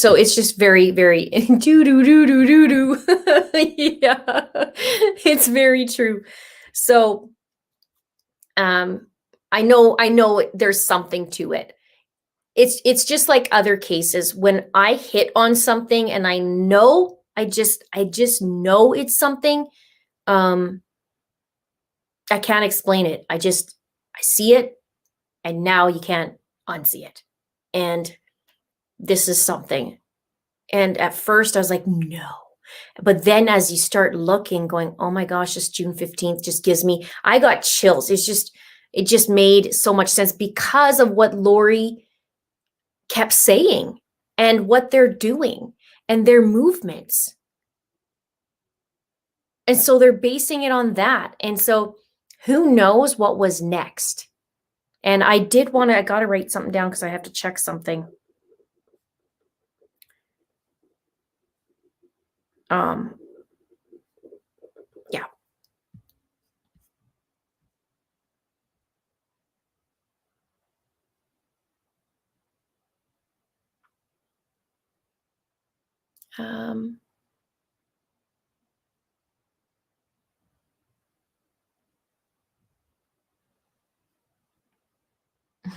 S1: it's just very, very do. Yeah, it's very true. So I know there's something to it. It's just like other cases. When I hit on something and I know, I just know it's something, I can't explain it. I see it and now you can't unsee it. And this is something. And at first I was like, no. But then as you start looking, going, oh my gosh, this June 15th just I got chills. It just made so much sense because of what Lori kept saying and what they're doing and their movements. And so they're basing it on that. And so who knows what was next? And I got to write something down because I have to check something. Yeah.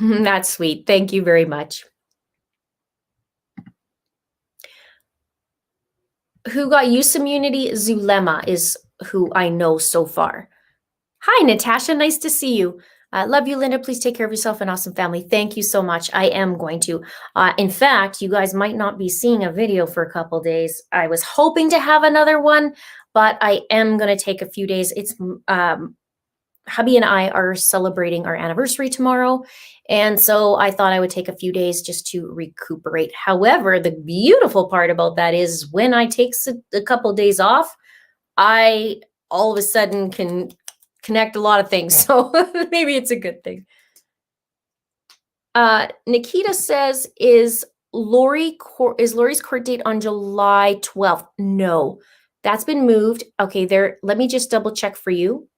S1: That's sweet. Thank you very much. Who got use immunity? Zulema is who I know so far. Hi, Natasha. Nice to see you. Love you, Linda. Please take care of yourself and awesome family. Thank you so much. I am going to. In fact, you guys might not be seeing a video for a couple days. I was hoping to have another one, but I am going to take a few days. It's hubby and I are celebrating our anniversary tomorrow. And so I thought I would take a few days just to recuperate. However, the beautiful part about that is when I take a couple days off, I all of a sudden can connect a lot of things. So maybe it's a good thing. Nikita says, is Lori's court date on July 12th? No, that's been moved. Okay, let me just double check for you.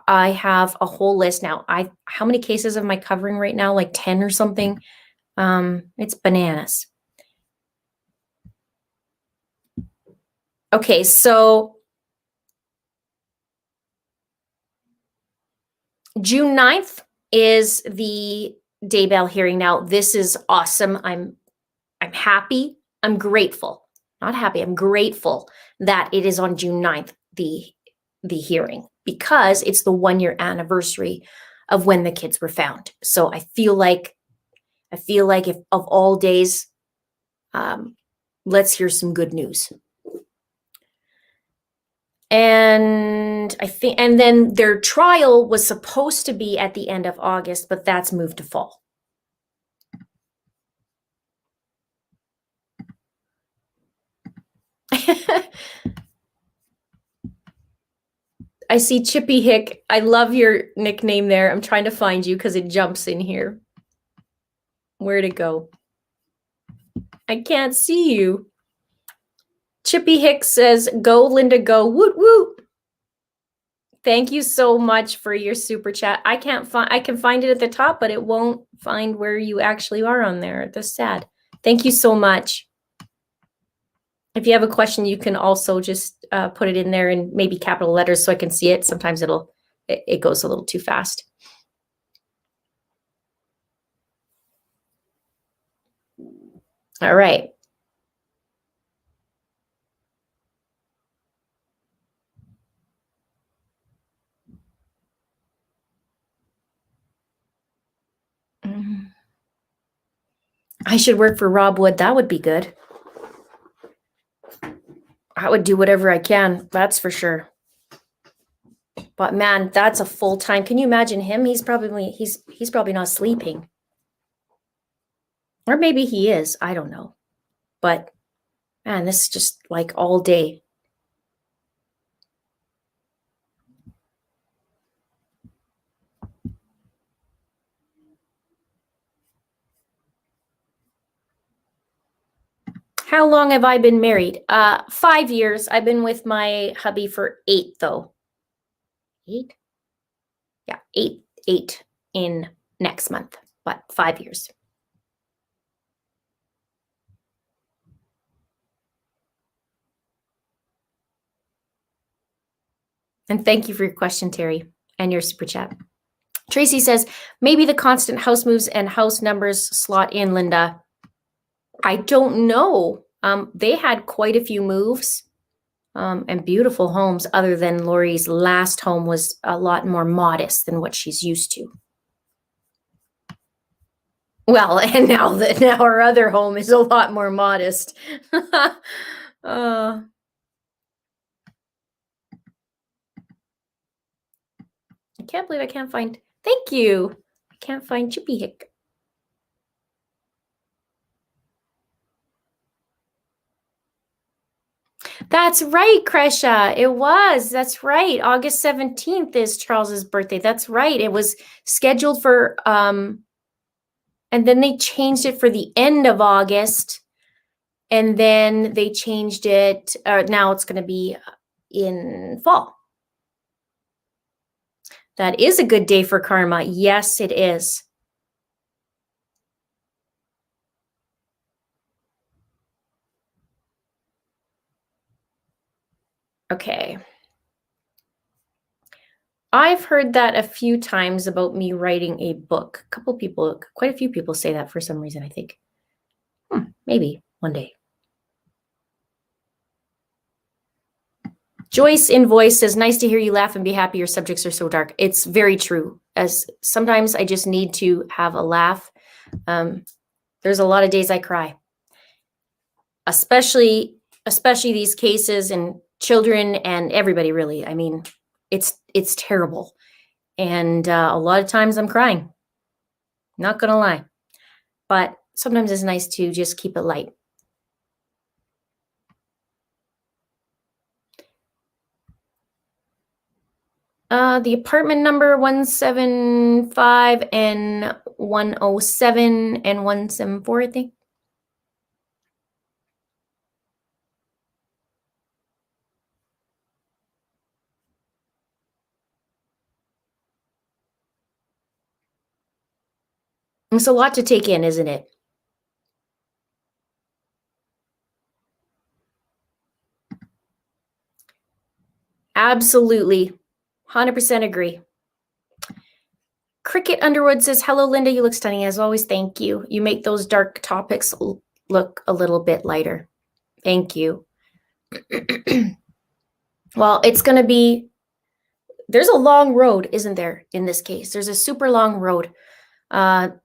S1: I have a whole list now. How many cases am I covering right now? Like 10 or something. It's bananas. Okay, so June 9th is the Daybell hearing. Now, this is awesome. I'm happy. I'm grateful. Not happy. I'm grateful that it is on June 9th, the hearing, because it's the 1-year anniversary of when the kids were found. So I feel like if of all days, let's hear some good news. And and then their trial was supposed to be at the end of August, but that's moved to fall. I see Chippy Hick. I love your nickname there. I'm trying to find you because it jumps in here. Where'd it go? I can't see you. Chippy Hick says, "Go, Linda, go. Woot, woot." Thank you so much for your super chat. I can find it at the top, but it won't find where you actually are on there. That's sad. Thank you so much. If you have a question, you can also just put it in there in maybe capital letters so I can see it. Sometimes it goes a little too fast. All right. I should work for Rob Wood. That would be good. I would do whatever I can. That's for sure. But man, that's a full time. Can you imagine him? He's probably not sleeping. Or maybe he is. I don't know. But man, this is just like all day. How long have I been married? 5 years. I've been with my hubby for 8 though. 8? Yeah, 8 in next month, but 5 years. And thank you for your question, Terry, and your super chat. Tracy says, maybe the constant house moves and house numbers slot in, Linda. I don't know. They had quite a few moves and beautiful homes, other than Lori's last home was a lot more modest than what she's used to. Well, and now our other home is a lot more modest. I can't believe I can't find. Thank you. I can't find Chippy Hick. That's right, Kresha. It was. That's right. August 17th is Charles's birthday. That's right. It was scheduled for and then they changed it for the end of August. And then they changed it. Now it's going to be in fall. That is a good day for karma. Yes, it is. Okay. I've heard that a few times about me writing a book. Quite a few people say that for some reason, I think. Maybe one day. Joyce in voice says, nice to hear you laugh and be happy. Your subjects are so dark. It's very true. As sometimes I just need to have a laugh. There's a lot of days I cry, especially these cases and children and everybody, really. I mean, it's terrible. And a lot of times I'm crying. Not going to lie. But sometimes it's nice to just keep it light. The apartment number 175 and 107 and 174, I think. It's a lot to take in, isn't it? Absolutely. 100% agree. Cricket Underwood says, hello, Linda. You look stunning as always. Thank you. You make those dark topics look a little bit lighter. Thank you. Well, it's going to be there's a long road, isn't there, in this case? There's a super long road.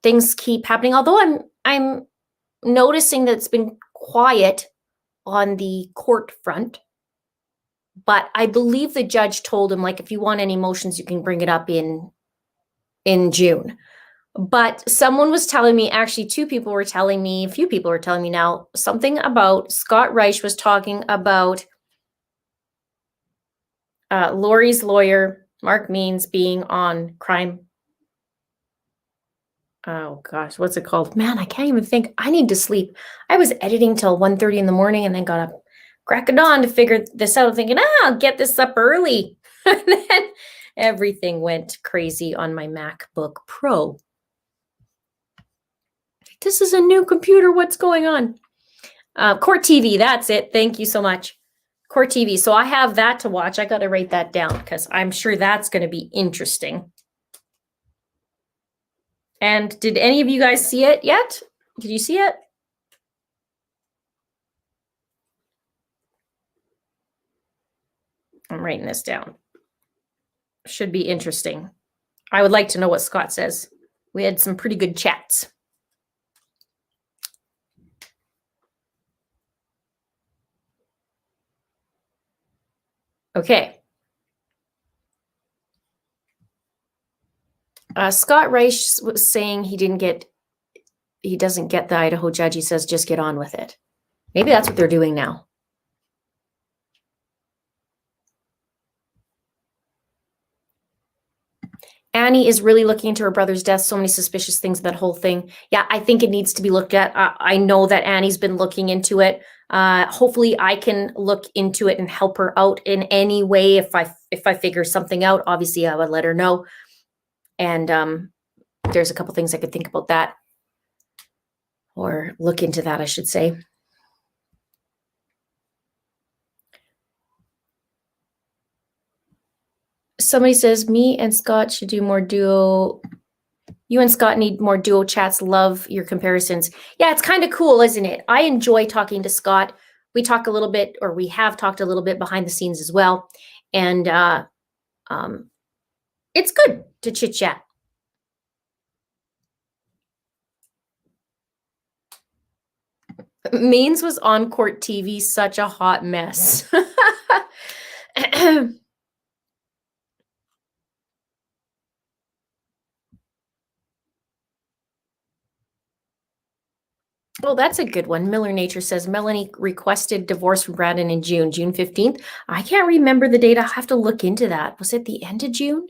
S1: Things keep happening, although I'm noticing that it's been quiet on the court front. But I believe the judge told him, like, if you want any motions, you can bring it up in June. But someone was telling me, actually, a few people were telling me now, something about Scott Reich was talking about Lori's lawyer, Mark Means, being on crime. Oh gosh, what's it called? Man, I can't even think. I need to sleep. I was editing till 1:30 in the morning and then got up crack of dawn to figure this out, thinking, I'll get this up early. And then everything went crazy on my MacBook Pro. This is a new computer. What's going on? Court TV, that's it. Thank you so much. Court TV. So I have that to watch. I got to write that down because I'm sure that's going to be interesting. And did any of you guys see it yet? Did you see it? I'm writing this down. Should be interesting. I would like to know what Scott says. We had some pretty good chats. Okay. Scott Reich was saying he doesn't get the Idaho judge. He says, just get on with it. Maybe that's what they're doing now. Annie is really looking into her brother's death. So many suspicious things, that whole thing. Yeah, I think it needs to be looked at. I know that Annie's been looking into it. Hopefully I can look into it and help her out in any way. If I figure something out, obviously I would let her know. And there's a couple things I could think about that, or look into that, I should say. Somebody says, me and Scott should do more duo. You and Scott need more duo chats. Love your comparisons. Yeah, it's kind of cool, isn't it? I enjoy talking to Scott. We talk a little bit, or we have talked a little bit behind the scenes as well. And it's good to chit chat. Means was on court TV, such a hot mess. Well, that's a good one. Miller Nature says Melanie requested divorce from Brandon in June 15th. I can't remember the date. I'll have to look into that. Was it the end of June?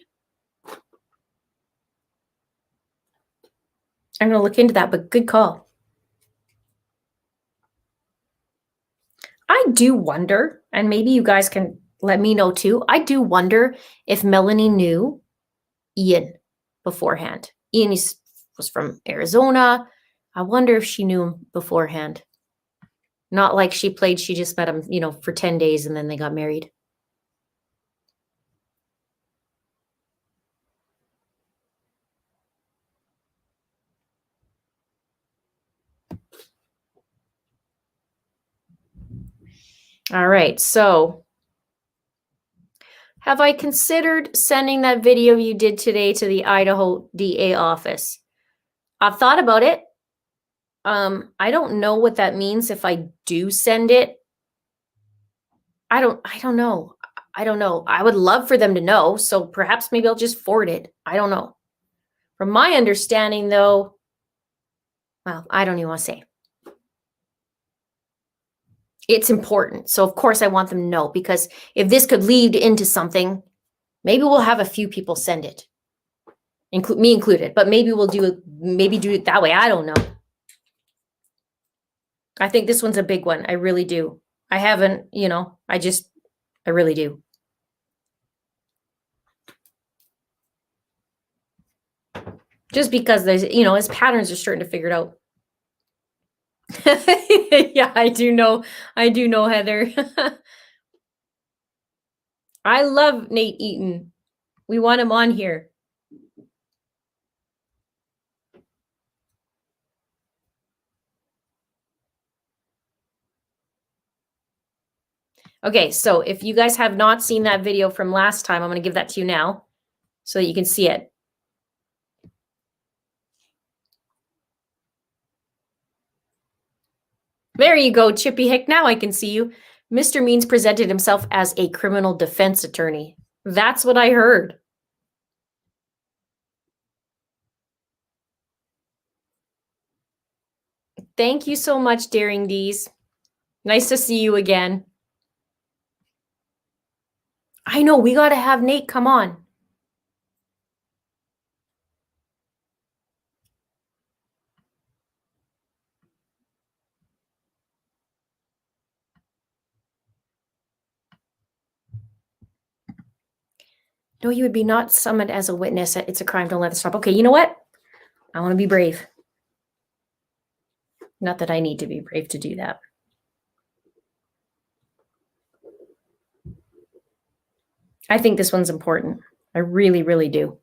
S1: I'm going to look into that, but good call. I do wonder, and maybe you guys can let me know too. I do wonder if Melanie knew Ian beforehand. Ian was from Arizona. I wonder if she knew him beforehand. Not like she just met him, for 10 days and then they got married. All right, so have I considered sending that video you did today to the Idaho DA office? I've thought about it. I don't know what that means if I do send it. I don't know. I don't know. I would love for them to know, so perhaps maybe I'll just forward it. I don't know. From my understanding, though, well, I don't even want to say. It's important. So, of course, I want them to know, because if this could lead into something, maybe we'll have a few people send it, me included, but maybe we'll do it that way. I don't know. I think this one's a big one. I really do. I haven't, I really do. Just because there's, his patterns are starting to figure it out. Yeah, I do know, Heather. I love Nate Eaton. We want him on here. Okay, so if you guys have not seen that video from last time, I'm going to give that to you now so that you can see it. There you go, Chippy Hick. Now I can see you. Mr. Means presented himself as a criminal defense attorney. That's what I heard. Thank you so much, Daring D's. Nice to see you again. I know, we got to have Nate come on. No, you would be not summoned as a witness. It's a crime. Don't let it stop. Okay, you know what? I want to be brave. Not that I need to be brave to do that. I think this one's important. I really, really do.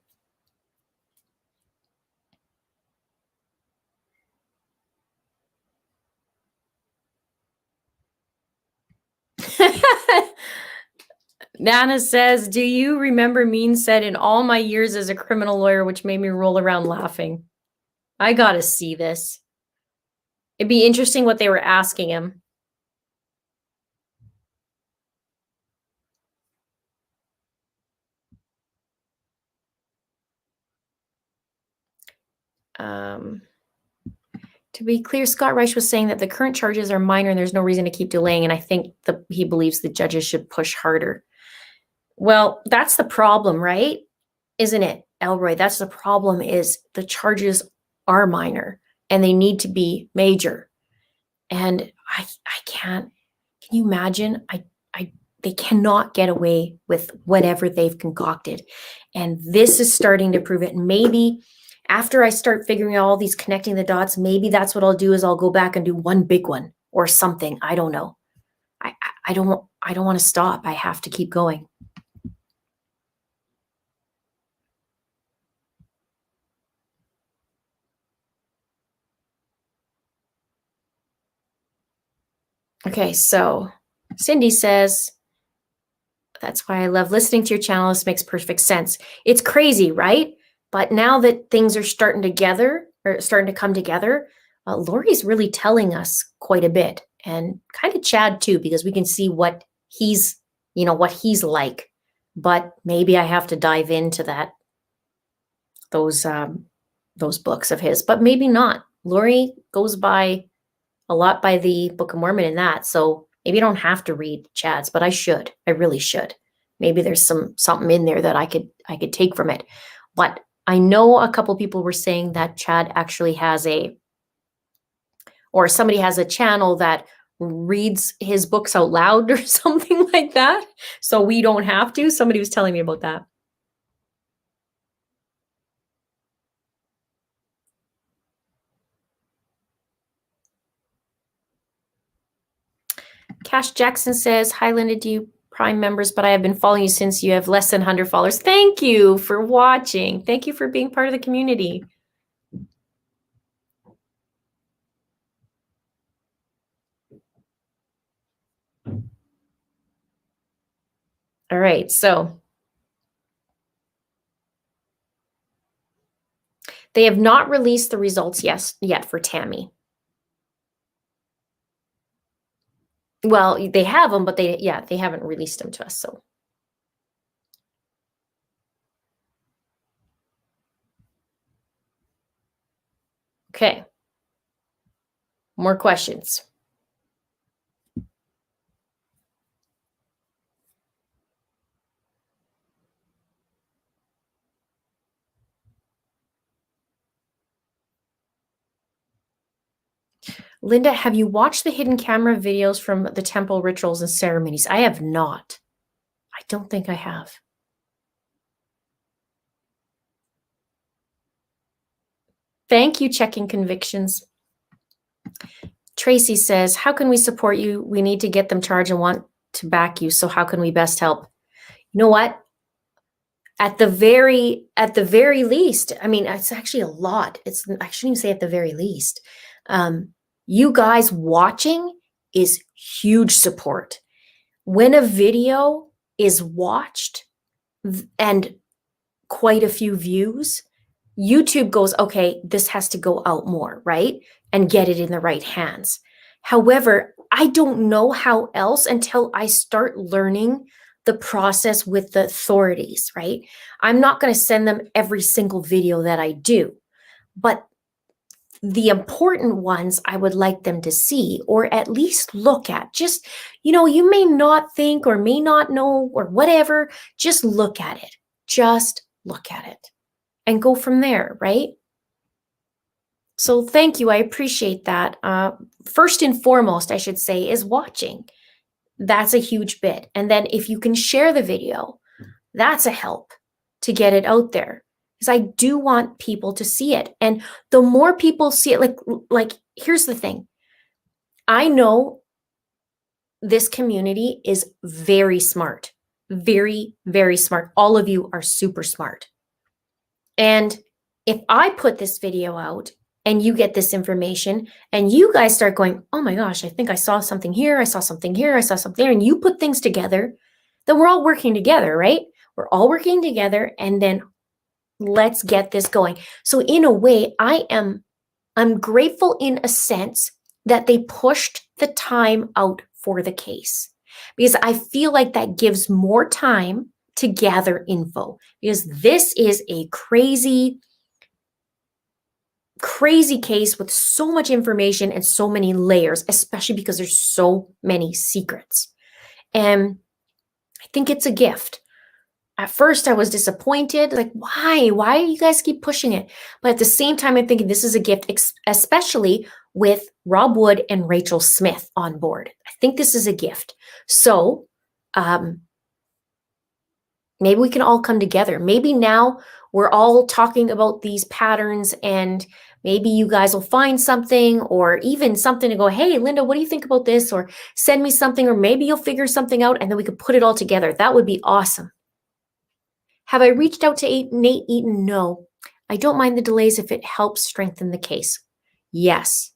S1: Nana says, do you remember Means said in all my years as a criminal lawyer, which made me roll around laughing? I got to see this. It'd be interesting what they were asking him. To be clear, Scott Reich was saying that the current charges are minor and there's no reason to keep delaying. And I think he believes the judges should push harder. Well, that's the problem, right? Isn't it, Elroy? That's the problem, is the charges are minor and they need to be major. And I can't, can you imagine? They cannot get away with whatever they've concocted. And this is starting to prove it. And maybe after I start figuring out all these connecting the dots, maybe that's what I'll do, is I'll go back and do one big one or something. I don't know. I don't want to stop. I have to keep going. Okay, so Cindy says, that's why I love listening to your channel. This makes perfect sense. It's crazy, right? But now that things are starting to come together, Lori's really telling us quite a bit, and kind of Chad too, because we can see what he's like. But maybe I have to dive into those books of his, but maybe not. Lori goes by a lot by the Book of Mormon in that, so maybe I don't have to read Chad's, but I should. I really should. Maybe there's something in there that I could take from it. But I know a couple people were saying that Chad actually has somebody has a channel that reads his books out loud or something like that. So we don't have to. Somebody was telling me about that. Cash Jackson says, hi, Linda, do you Prime members, but I have been following you since you have less than 100 followers. Thank you for watching. Thank you for being part of the community. All right, so they have not released the results yet for Tammy. Well, they have them, but they haven't released them to us. So, okay, more questions. Linda, have you watched the hidden camera videos from the temple rituals and ceremonies? I have not. I don't think I have. Thank you, Checking Convictions. Tracy says, how can we support you? We need to get them charged and want to back you. So how can we best help? You know what? At the very least, I mean, it's actually a lot. I shouldn't even say at the very least. You guys watching is huge support. When a video is watched and quite a few views, YouTube goes, okay, this has to go out more, right? And get it in the right hands. However, I don't know how else until I start learning the process with the authorities, right? I'm not going to send them every single video that I do, but the important ones I would like them to see or at least look at. Just, you may not think or may not know or whatever, just look at it. Just look at it and go from there, right? So thank you. I appreciate that. First and foremost, I should say, is watching. That's a huge bit. And then if you can share the video, that's a help to get it out there. Because I do want people to see it. And the more people see it, like here's the thing. I know this community is very smart. Very, very smart. All of you are super smart. And if I put this video out and you get this information and you guys start going, oh my gosh, I think I saw something here, I saw something here, I saw something there, and you put things together, then we're all working together, right? We're all working together, and then let's get this going. So in a way, I'm grateful in a sense that they pushed the time out for the case, because I feel like that gives more time to gather info, because this is a crazy case with so much information and so many layers, especially because there's so many secrets. And I think it's a gift. At first I was disappointed, like, why do you guys keep pushing it? But at the same time, I'm thinking this is a gift, especially with Rob Wood and Rachel Smith on board. I think this is a gift. So maybe we can all come together. Maybe now we're all talking about these patterns, and maybe you guys will find something, or even something to go, hey, Linda, what do you think about this? Or send me something, or maybe you'll figure something out, and then we could put it all together. That would be awesome. Have I reached out to Nate Eaton? No. I don't mind the delays if it helps strengthen the case. Yes.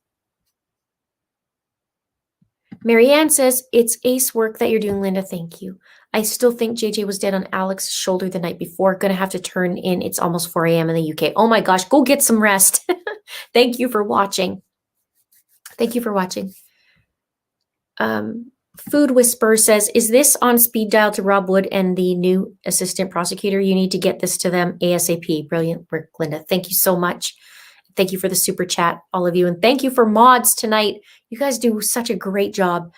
S1: Marianne says, it's ace work that you're doing, Linda. Thank you. I still think JJ was dead on Alex's shoulder the night before. Gonna have to turn in. It's almost 4 a.m. in the UK. Oh my gosh, go get some rest. Thank you for watching. Thank you for watching. Food Whisperer says, is this on speed dial to Rob Wood and the new assistant prosecutor? You need to get this to them ASAP. Brilliant work, Linda. Thank you so much. Thank you for the super chat, all of you. And thank you for mods tonight. You guys do such a great job.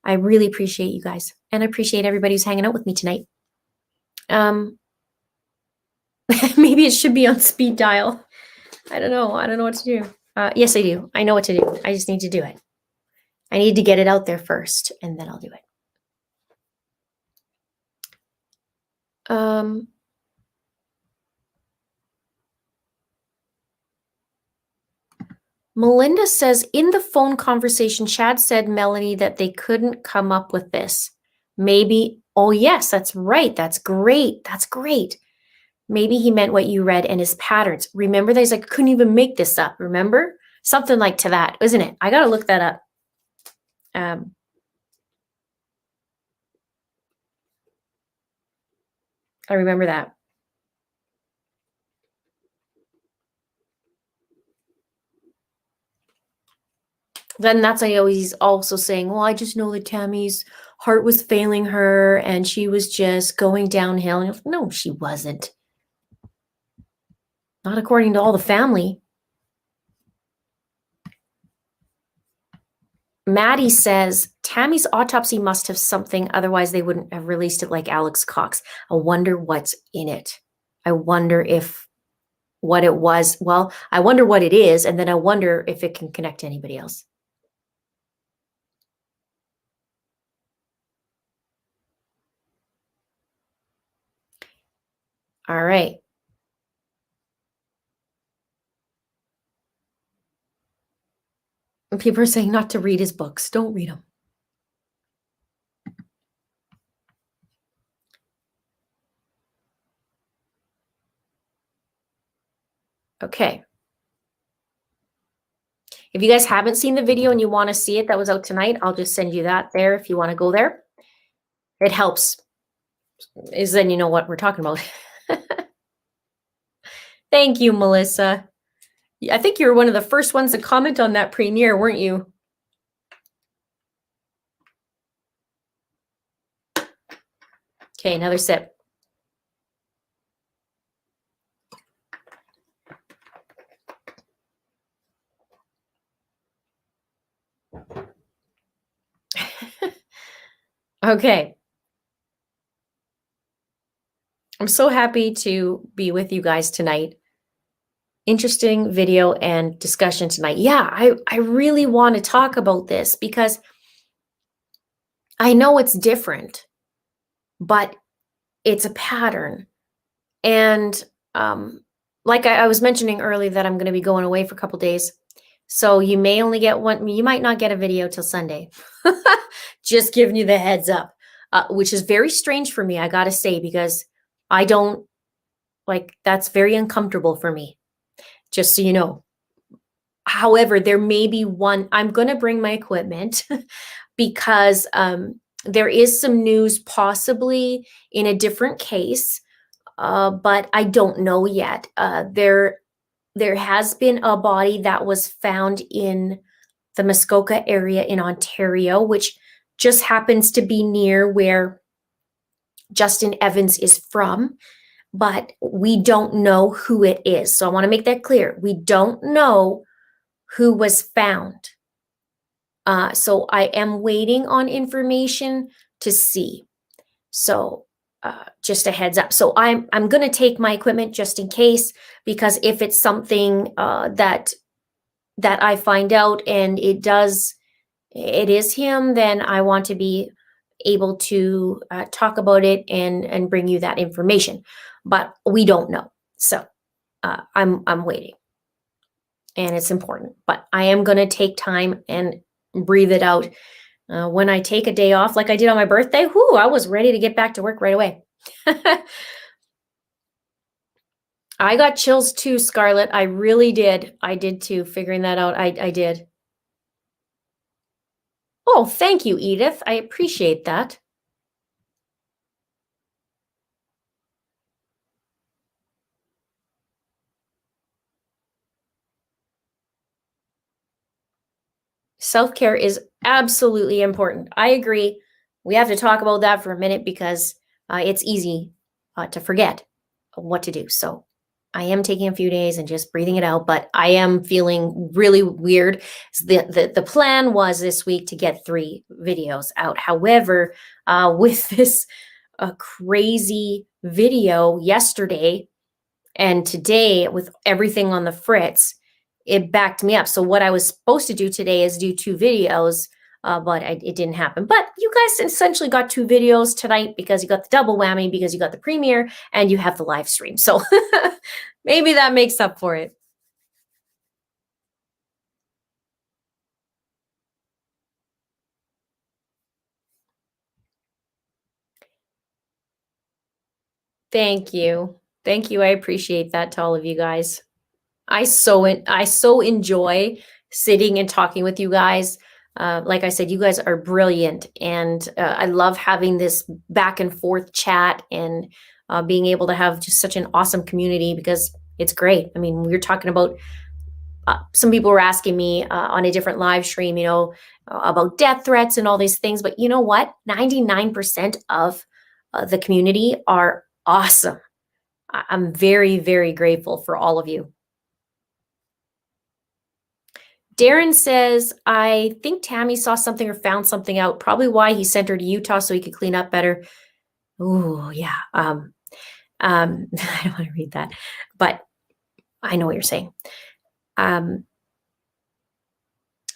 S1: I really appreciate you guys. And I appreciate everybody who's hanging out with me tonight. Maybe it should be on speed dial. I don't know. I don't know what to do. Yes, I do. I know what to do. I just need to do it. I need to get it out there first, and then I'll do it. Melinda says, in the phone conversation, Chad said, Melanie, that they couldn't come up with this. Maybe, oh yes, that's right. That's great. That's great. Maybe he meant what you read and his patterns. Remember, there's like, couldn't even make this up. Remember? Something like to that, isn't it? I got to look that up. I remember that. Then that's why he's also saying, well, I just know that Tammy's heart was failing her and she was just going downhill. And no, she wasn't. Not according to all the family. Maddie says, Tammy's autopsy must have something, otherwise they wouldn't have released it like Alex Cox. I wonder what's in it. I wonder if what it was. Well, I wonder what it is, and then I wonder if it can connect to anybody else. All right. And people are saying not to read his books. Don't read them. Okay. If you guys haven't seen the video and you want to see it that was out tonight, I'll just send you that there if you want to go there. It helps, is then you know what we're talking about. Thank you, Melissa. I think you were one of the first ones to comment on that premiere, weren't you? Okay, another sip. Okay. I'm so happy to be with you guys tonight. Interesting video and discussion tonight. Yeah, I really want to talk about this because I know it's different, but it's a pattern. And like I was mentioning earlier that I'm going to be going away for a couple days. So you may only get one, you might not get a video till Sunday. Just giving you the heads up, which is very strange for me, I got to say, because I don't like, that's very uncomfortable for me, just so you know. However, there may be one, I'm going to bring my equipment because there is some news possibly in a different case, but I don't know yet. There has been a body that was found in the Muskoka area in Ontario, which just happens to be near where Justin Evans is from, but we don't know who it is. So I want to make that clear. We don't know who was found. So I am waiting on information to see. So just a heads up. So I'm going to take my equipment just in case, because if it's something that I find out and it is him, then I want to be able to talk about it and bring you that information. But we don't know. So I'm waiting. And it's important. But I am going to take time and breathe it out. When I take a day off, like I did on my birthday, I was ready to get back to work right away. I got chills too, Scarlett. I really did. I did too, figuring that out. I did. Oh, thank you, Edith. I appreciate that. Self-care is absolutely important. I agree. We have to talk about that for a minute because it's easy to forget what to do. So I am taking a few days and just breathing it out, but I am feeling really weird. The plan was this week to get 3 videos out. However, with this crazy video yesterday and today with everything on the fritz, it backed me up. So what I was supposed to do today is do 2 videos, but it didn't happen. But you guys essentially got 2 videos tonight because you got the double whammy, because you got the premiere and you have the live stream. So maybe that makes up for it. Thank you. Thank you. I appreciate that to all of you guys. I so enjoy sitting and talking with you guys. Like I said, you guys are brilliant, and I love having this back and forth chat and being able to have just such an awesome community, because it's great. I mean, we were talking about some people were asking me on a different live stream, about death threats and all these things. But you know what? 99% of the community are awesome. I'm very, very grateful for all of you. Darren says, I think Tammy saw something or found something out, probably why he sent her to Utah so he could clean up better. Oh, yeah. I don't want to read that, but I know what you're saying.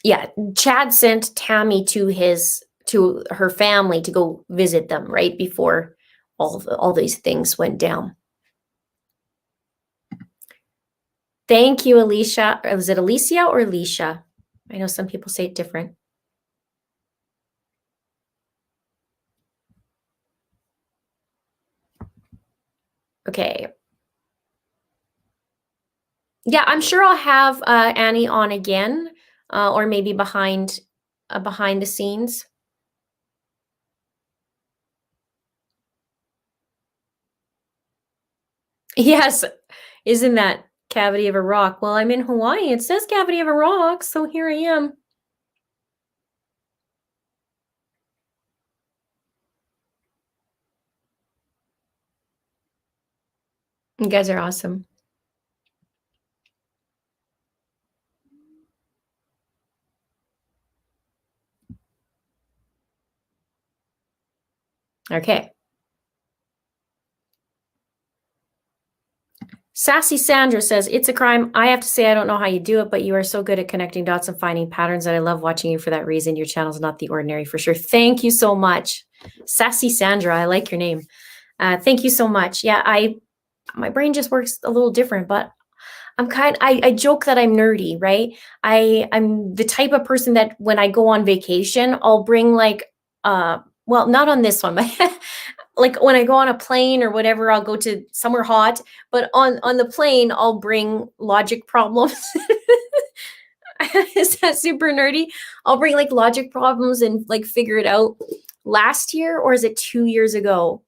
S1: Yeah, Chad sent Tammy to her family to go visit them right before all these things went down. Thank you, Alicia. Was it Alicia or Alicia? I know some people say it different. Okay. Yeah, I'm sure I'll have Annie on again, or maybe behind the scenes. Yes. Isn't that cavity of a rock? Well, I'm in Hawaii. It says cavity of a rock, so here I am. You guys are awesome. Okay. Sassy Sandra says, it's a crime. I have to say, I don't know how you do it, but you are so good at connecting dots and finding patterns that I love watching you for that reason. Your channel's not the ordinary for sure. Thank you so much. Sassy Sandra, I like your name. Thank you so much. Yeah, my brain just works a little different, but I joke that I'm nerdy, right? I'm the type of person that when I go on vacation, I'll bring well, not on this one, but like when I go on a plane or whatever, I'll go to somewhere hot, but on the plane, I'll bring logic problems. Is that super nerdy? I'll bring like logic problems and like figure it out. Last year, or is it 2 years ago?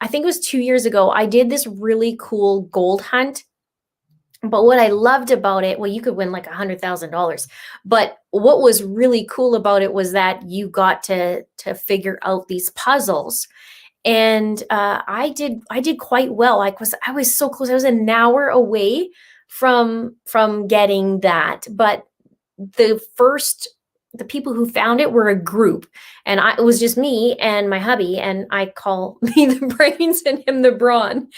S1: I think it was 2 years ago. I did this really cool gold hunt. But what I loved about it, well, you could win like $100,000. But what was really cool about it was that you got to figure out these puzzles. And I did quite well. I was so close. I was an hour away from getting that. But the people who found it were a group, and it was just me and my hubby, and I call me the brains and him the brawn.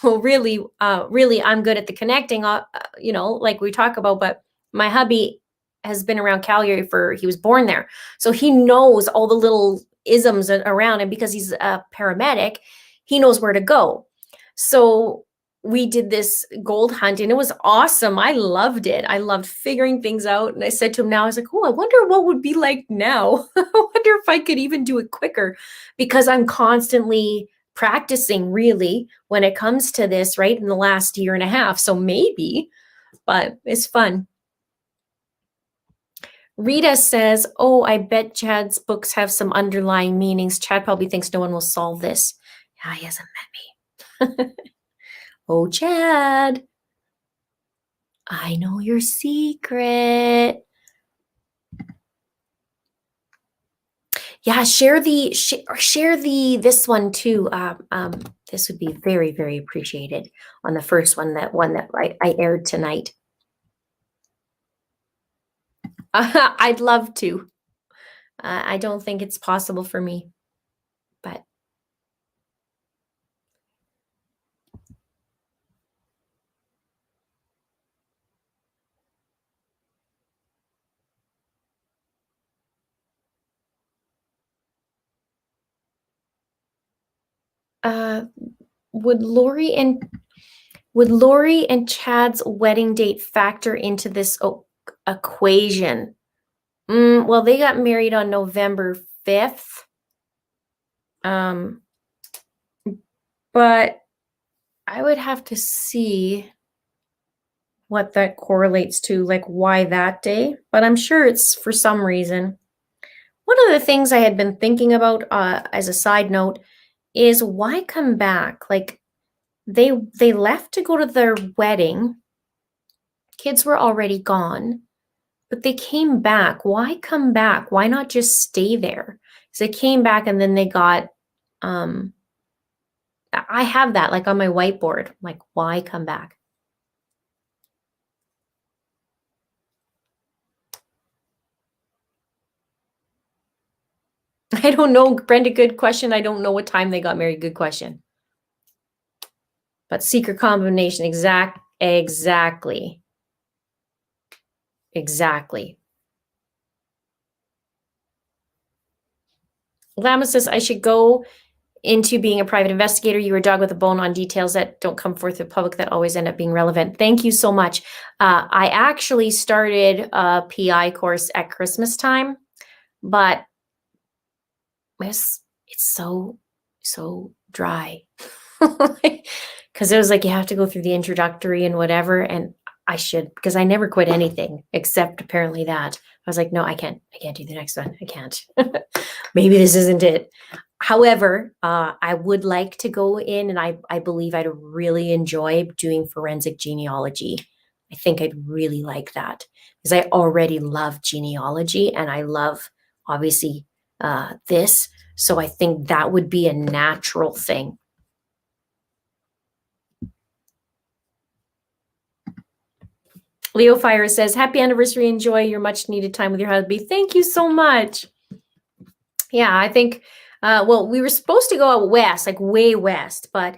S1: Well, really, I'm good at the connecting, like we talk about, but my hubby has been around Calgary he was born there. So he knows all the little isms around, and because he's a paramedic, he knows where to go. So we did this gold hunt and it was awesome. I loved it. I loved figuring things out. And I said to him now, I was like, oh, I wonder what would be like now. I wonder if I could even do it quicker, because I'm constantly practicing really when it comes to this, right, in the last year and a half. So maybe, but it's fun. Rita says, oh, I bet Chad's books have some underlying meanings. Chad probably thinks no one will solve this. Yeah, he hasn't met me. Oh, Chad, I know your secret. Yeah, share this one too. This would be very, very appreciated on the first one that I aired tonight. I'd love to. I don't think it's possible for me, but would Lori and Chad's wedding date factor into this equation? Well, they got married on November 5th. But I would have to see what that correlates to, like why that day, but I'm sure it's for some reason. One of the things I had been thinking about as a side note is why come back? Like they left to go to their wedding. Kids were already gone, but they came back. Why come back? Why not just stay there? So they came back and then they got, I have that like on my whiteboard, like why come back? I don't know, Brenda, good question. I don't know what time they got married. Good question. But secret combination, exactly. Lama says, I should go into being a private investigator. You were a dog with a bone on details that don't come forth to the public that always end up being relevant. Thank you so much. I actually started a PI course at Christmas time, but it's so dry. Because it was like you have to go through the introductory and whatever, and I should, because I never quit anything except apparently that. I was like, no, I can't do the next one. I can't. Maybe this isn't it. However, I would like to go in, and I believe I'd really enjoy doing forensic genealogy. I think I'd really like that because I already love genealogy and I love, obviously, this. So I think that would be a natural thing. Leo Fire says, happy anniversary. Enjoy your much needed time with your husband. Thank you so much. Yeah, I think, well, we were supposed to go out west, like way west, but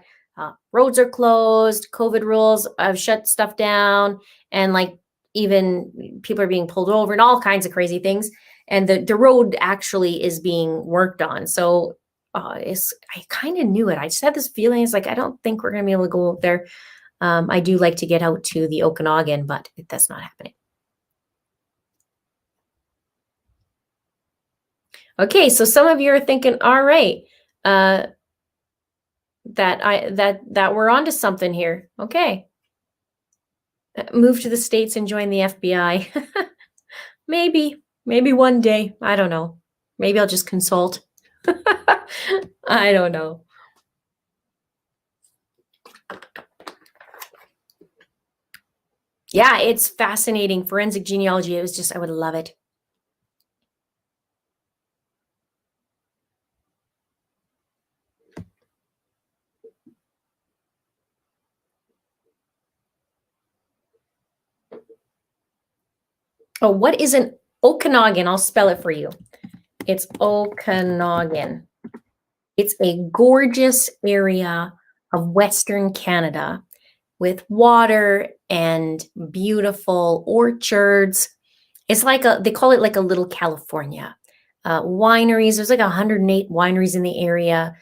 S1: roads are closed, COVID rules have shut stuff down, and like even people are being pulled over and all kinds of crazy things. And the road actually is being worked on. So I kind of knew it. I just had this feeling. It's like, I don't think we're going to be able to go out there. I do like to get out to the Okanagon, but that's not happening. Okay, so some of you are thinking, all right, that we're onto something here. Okay. Move to the States and join the FBI. Maybe one day. I don't know. Maybe I'll just consult. I don't know. Yeah, it's fascinating. Forensic genealogy. It was just, I would love it. Oh, what is an Okanagan? I'll spell it for you. It's Okanagan. It's a gorgeous area of Western Canada with water and beautiful orchards. It's like they call it like a little California. Wineries, there's like 108 wineries in the area.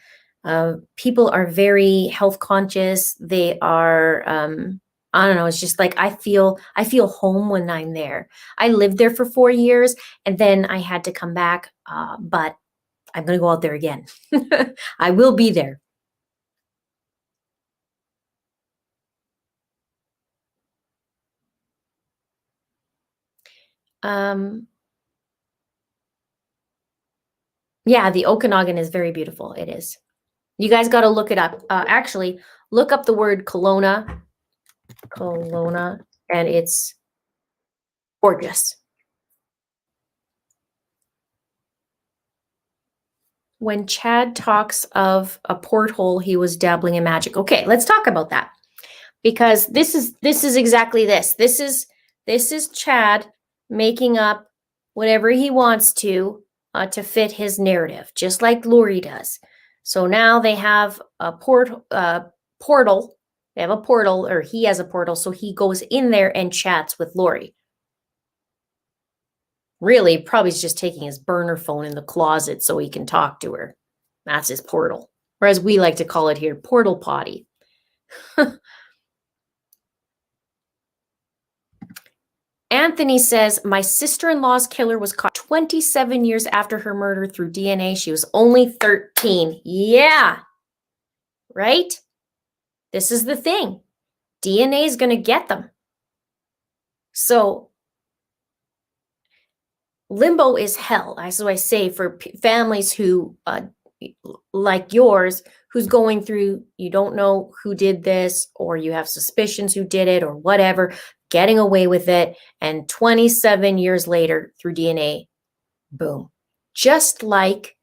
S1: People are very health conscious. They are, I don't know, it's just like I feel home when I'm there. I lived there for 4 years and then I had to come back, but I'm going to go out there again. I will be there. Yeah, the Okanagan is very beautiful. It is. You guys got to look it up. Actually, look up the word Kelowna, and it's gorgeous. When Chad talks of a porthole, he was dabbling in magic. Okay, let's talk about that because this is exactly this. This is Chad making up whatever he wants to fit his narrative, just like Lori does. So now they have a portal. They have a portal, or he has a portal, so he goes in there and chats with Lori. Really, probably he's just taking his burner phone in the closet so he can talk to her. That's his portal. Or as we like to call it here, portal potty. Anthony says, my sister-in-law's killer was caught 27 years after her murder through DNA. She was only 13. Yeah. Right? This is the thing. DNA is going to get them. So limbo is hell, as I say, for families who, like yours, who's going through, you don't know who did this, or you have suspicions who did it, or whatever, getting away with it, and 27 years later, through DNA, boom. Just like,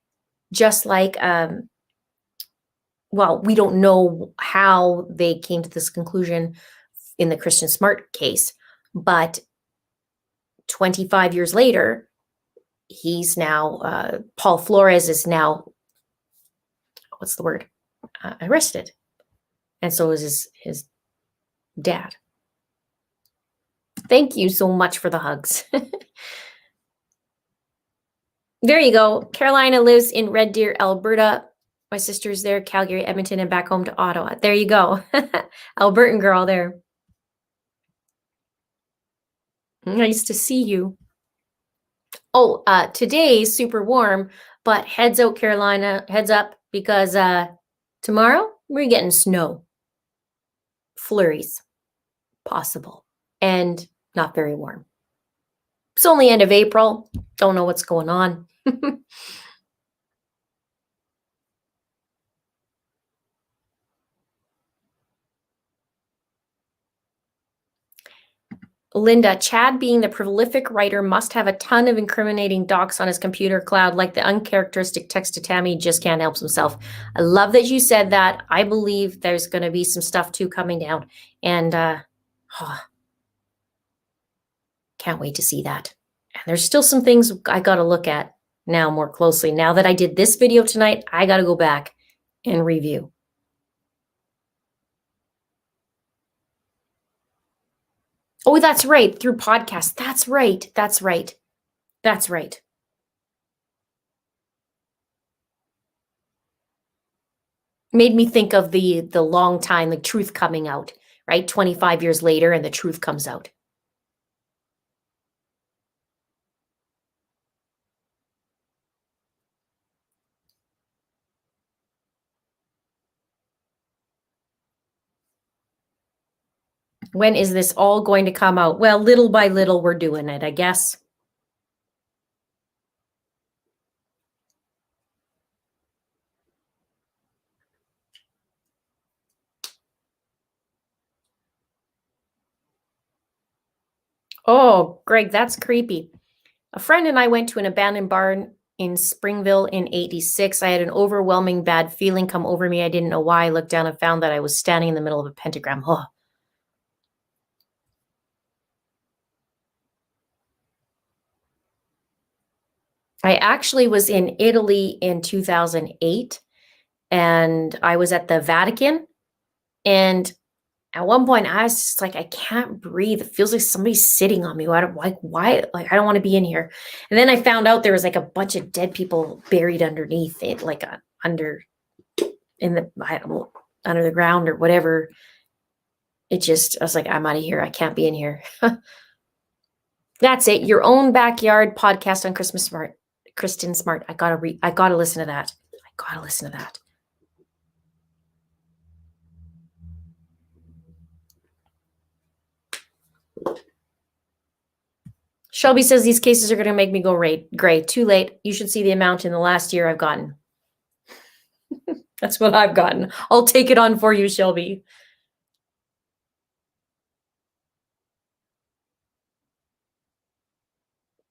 S1: well, we don't know how they came to this conclusion in the Christian Smart case, but 25 years later, he's now, Paul Flores is now, what's the word? Arrested. And so is his dad. Thank you so much for the hugs. There you go. Carolina lives in Red Deer, Alberta. My sister's there, Calgary, Edmonton, and back home to Ottawa. There you go. Albertan girl there. Nice to see you. Oh, today's super warm, but heads out, Carolina, heads up, because tomorrow we're getting snow. Flurries, possible, and not very warm. It's only end of April. Don't know what's going on. Linda, Chad being the prolific writer must have a ton of incriminating docs on his computer cloud, like the uncharacteristic text to Tammy just can't help himself. I love that you said that. I believe there's going to be some stuff too coming down. And can't wait to see that. And there's still some things I got to look at now more closely. Now that I did this video tonight, I got to go back and review. Oh, that's right. Through podcasts. That's right. That's right. That's right. Made me think of the long time, the truth coming out, right? 25 years later and the truth comes out. When is this all going to come out? Well, little by little, we're doing it, I guess. Oh, Greg, that's creepy. A friend and I went to an abandoned barn in Springville in 86. I had an overwhelming bad feeling come over me. I didn't know why. I looked down and found that I was standing in the middle of a pentagram. Oh. I actually was in Italy in 2008, and I was at the Vatican. And at one point, I was just like, I can't breathe. It feels like somebody's sitting on me. Why? Like, I don't want to be in here. And then I found out there was like a bunch of dead people buried underneath it, like under the ground or whatever. I was like, I'm out of here. I can't be in here. That's it. Your own backyard podcast on Christmas Smart. Kristen Smart. I gotta listen to that. I gotta listen to that. Shelby says these cases are going to make me go gray. Too late. You should see the amount in the last year I've gotten. That's what I've gotten. I'll take it on for you, Shelby.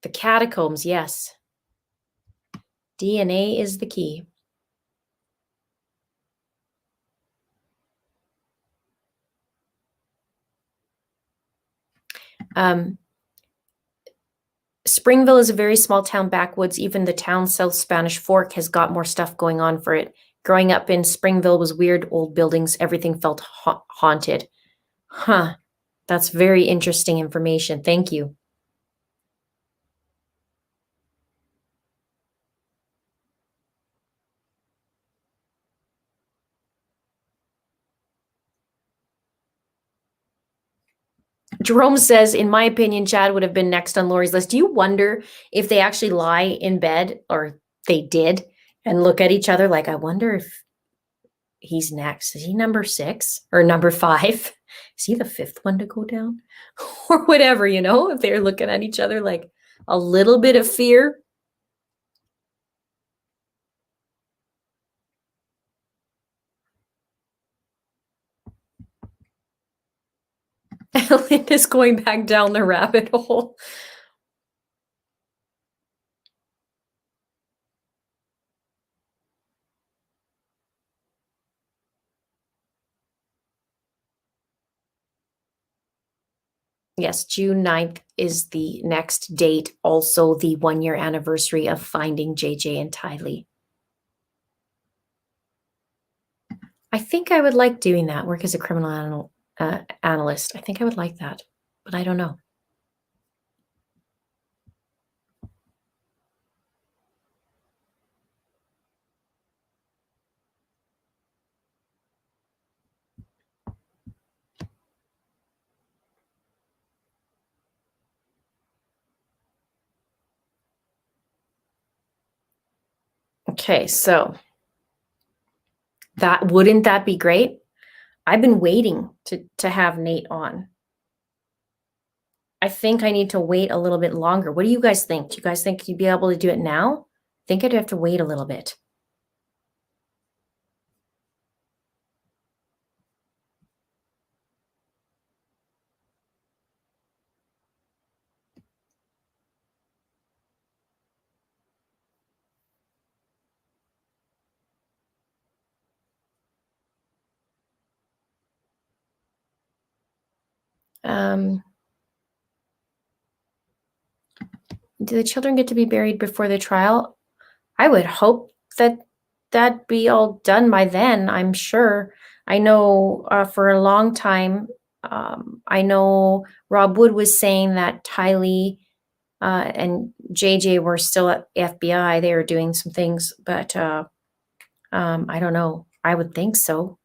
S1: The catacombs, yes. DNA is the key. Springville is a very small town backwoods. Even the town South Spanish Fork has got more stuff going on for it. Growing up in Springville was weird, old buildings, everything felt haunted. Huh. That's very interesting information. Thank you. Jerome says, in my opinion, Chad would have been next on Lori's list. Do you wonder if they actually lie in bed, or they did, and look at each other like, I wonder if he's next? Is he number 6 or number 5? Is he the 5th one to go down? Or whatever, if they're looking at each other like a little bit of fear. Linda's going back down the rabbit hole. Yes, June 9th is the next date. Also the 1-year anniversary of finding JJ and Tylee. I think I would like doing that, work as a criminal analyst. I think I would like that, but I don't know. Okay, so wouldn't that be great? I've been waiting to have Nate on. I think I need to wait a little bit longer. What do you guys think? Do you guys think you'd be able to do it now? I think I'd have to wait a little bit. Do the children get to be buried before the trial? I would hope that that'd be all done by then, I'm sure. I know for a long time, I know Rob Wood was saying that Tylee and JJ were still at FBI. They were doing some things, but I don't know. I would think so.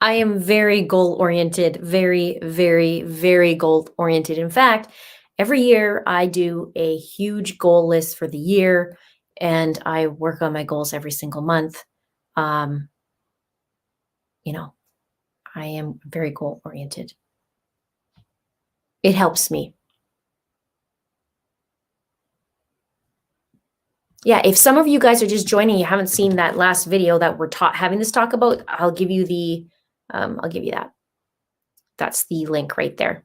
S1: I am very goal oriented, very, very, very goal oriented. In fact, every year I do a huge goal list for the year and I work on my goals every single month. Um, you know, I am very goal oriented. It helps me. Yeah, if some of you guys are just joining, you haven't seen that last video that we're having this talk about, I'll give you that. That's the link right there.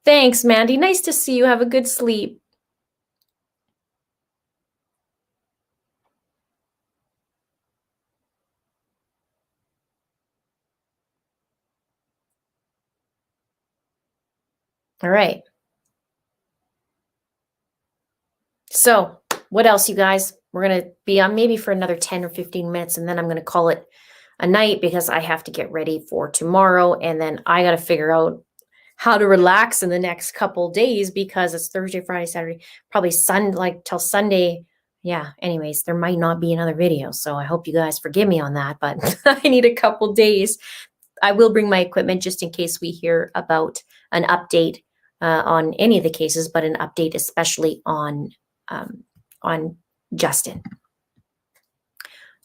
S1: Thanks, Mandy. Nice to see you. Have a good sleep. All right. So what else, you guys? We're going to be on maybe for another 10 or 15 minutes, and then I'm going to call it a night because I have to get ready for tomorrow. And then I got to figure out how to relax in the next couple days because it's Thursday, Friday, Saturday, probably Sunday, like till Sunday. Yeah. Anyways, there might not be another video. So I hope you guys forgive me on that, but I need a couple days. I will bring my equipment just in case we hear about an update on any of the cases, but an update especially on Justin.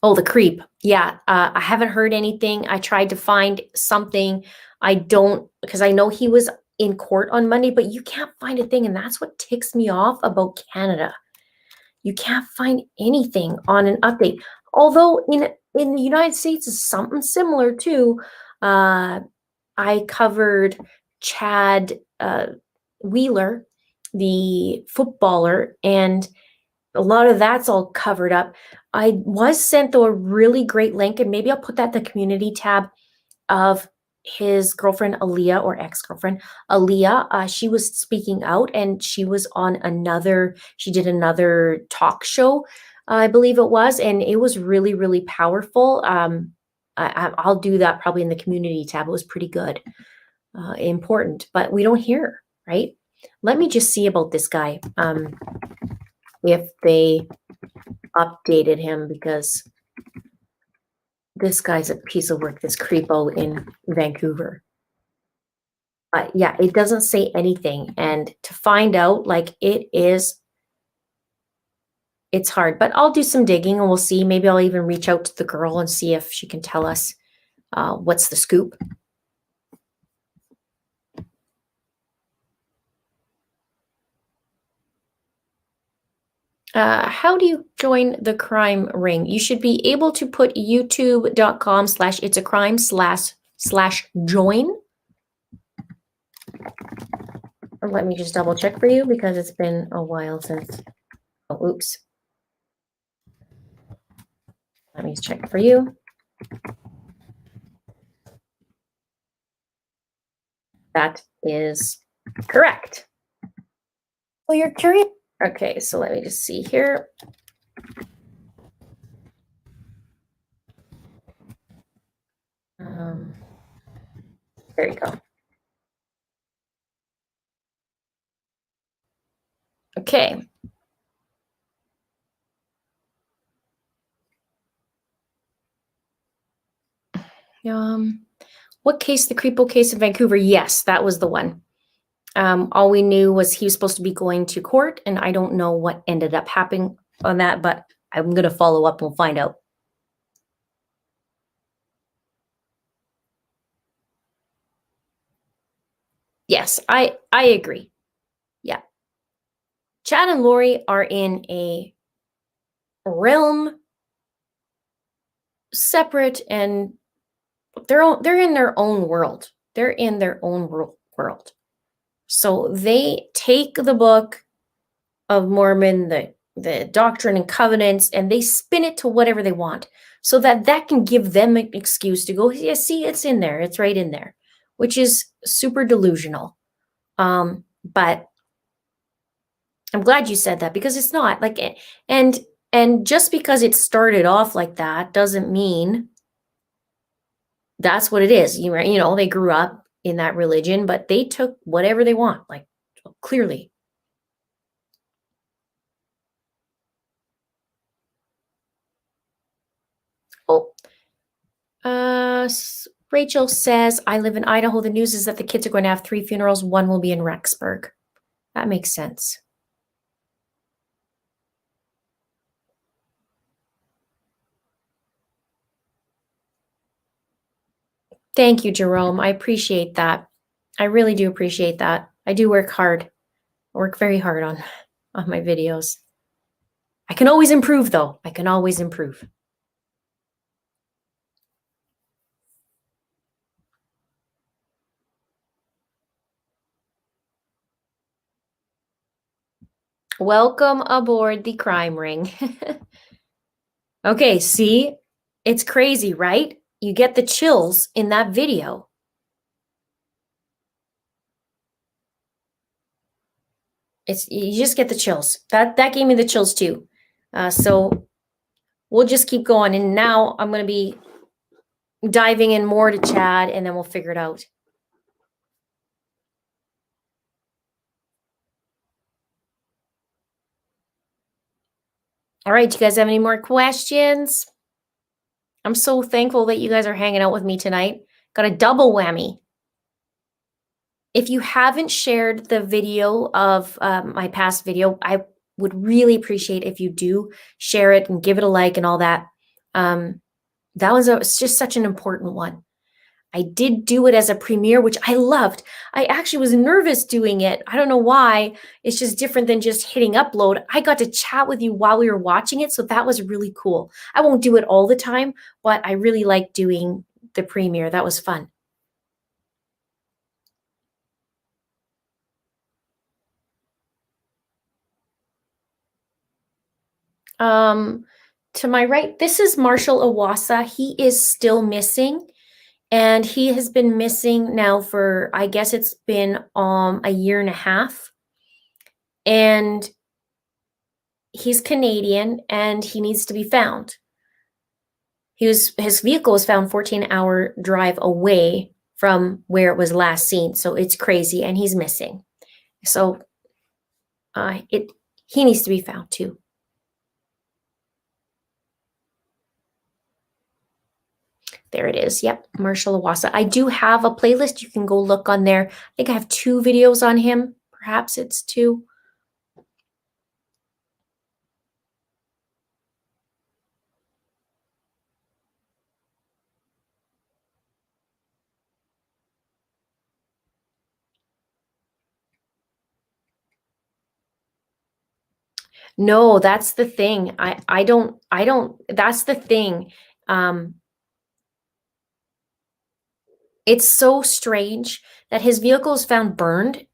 S1: Oh, the creep. Yeah, I haven't heard anything. I tried to find something. I don't, because I know he was in court on Monday, but you can't find a thing. And that's what ticks me off about Canada. You can't find anything on an update. Although in the United States is something similar too. I covered Chad Wheeler, the footballer, and a lot of that's all covered up. I was sent though a really great link, and maybe I'll put that in the community tab of his girlfriend Aaliyah, or ex-girlfriend Aaliyah. She was speaking out, and she was on she did another talk show, I believe it was, and it was really, really powerful. I'll do that probably in the community tab. It was pretty good, important, but we don't hear, right? Let me just see about this guy. If they updated him, because this guy's a piece of work, this creepo in Vancouver. Yeah, it doesn't say anything. And to find out, like, it's hard, but I'll do some digging and we'll see. Maybe I'll even reach out to the girl and see if she can tell us what's the scoop. How do you join the crime ring? You should be able to put youtube.com/its-a-crime/join. Let me just double check for you because it's been a while since. Oh, oops. Let me check for you. That is correct. Well, you're curious. Okay, so let me just see here. There you go. Okay. What case? The Creepo case in Vancouver? Yes, that was the one. All we knew was he was supposed to be going to court, and I don't know what ended up happening on that, but I'm going to follow up and we'll find out. Yes, I agree. Yeah. Chad and Lori are in a realm separate, and they're in their own world. They're in their own world. So they take the book of Mormon, the Doctrine and Covenants, and they spin it to whatever they want so that that can give them an excuse to go, yeah, see, it's in there. It's right in there, which is super delusional. But I'm glad you said that because it's not like, and just because it started off like that doesn't mean that's what it is. You know, they grew up in that religion, but they took whatever they want, like clearly. Oh, Rachel says, I live in Idaho. The news is that the kids are going to have 3 funerals. One will be in Rexburg. That makes sense. Thank you, Jerome. I appreciate that. I really do appreciate that. I do work hard. I work very hard on my videos. I can always improve, though. I can always improve. Welcome aboard the crime ring. Okay, see? It's crazy, right? You get the chills in that video. You just get the chills. That gave me the chills too. So we'll just keep going. And now I'm going to be diving in more to Chad, and then we'll figure it out. All right, you guys have any more questions? I'm so thankful that you guys are hanging out with me tonight. Got a double whammy. If you haven't shared the video of my past video, I would really appreciate if you do share it and give it a like and all that. That was just such an important one. I did do it as a premiere, which I loved. I actually was nervous doing it. I don't know why. It's just different than just hitting upload. I got to chat with you while we were watching it, so that was really cool. I won't do it all the time, but I really like doing the premiere. That was fun. To my right, this is Marshall Iwasa. He is still missing. And he has been missing now for, I guess it's been a year and a half. And he's Canadian and he needs to be found. His vehicle was found 14-hour drive away from where it was last seen. So it's crazy, and he's missing. So he needs to be found too. There it is. Yep, Marshall Iwasa. I do have a playlist. You can go look on there. I think I have 2 videos on him. Perhaps it's 2. No, that's the thing. I don't, that's the thing. It's so strange that his vehicle was found burned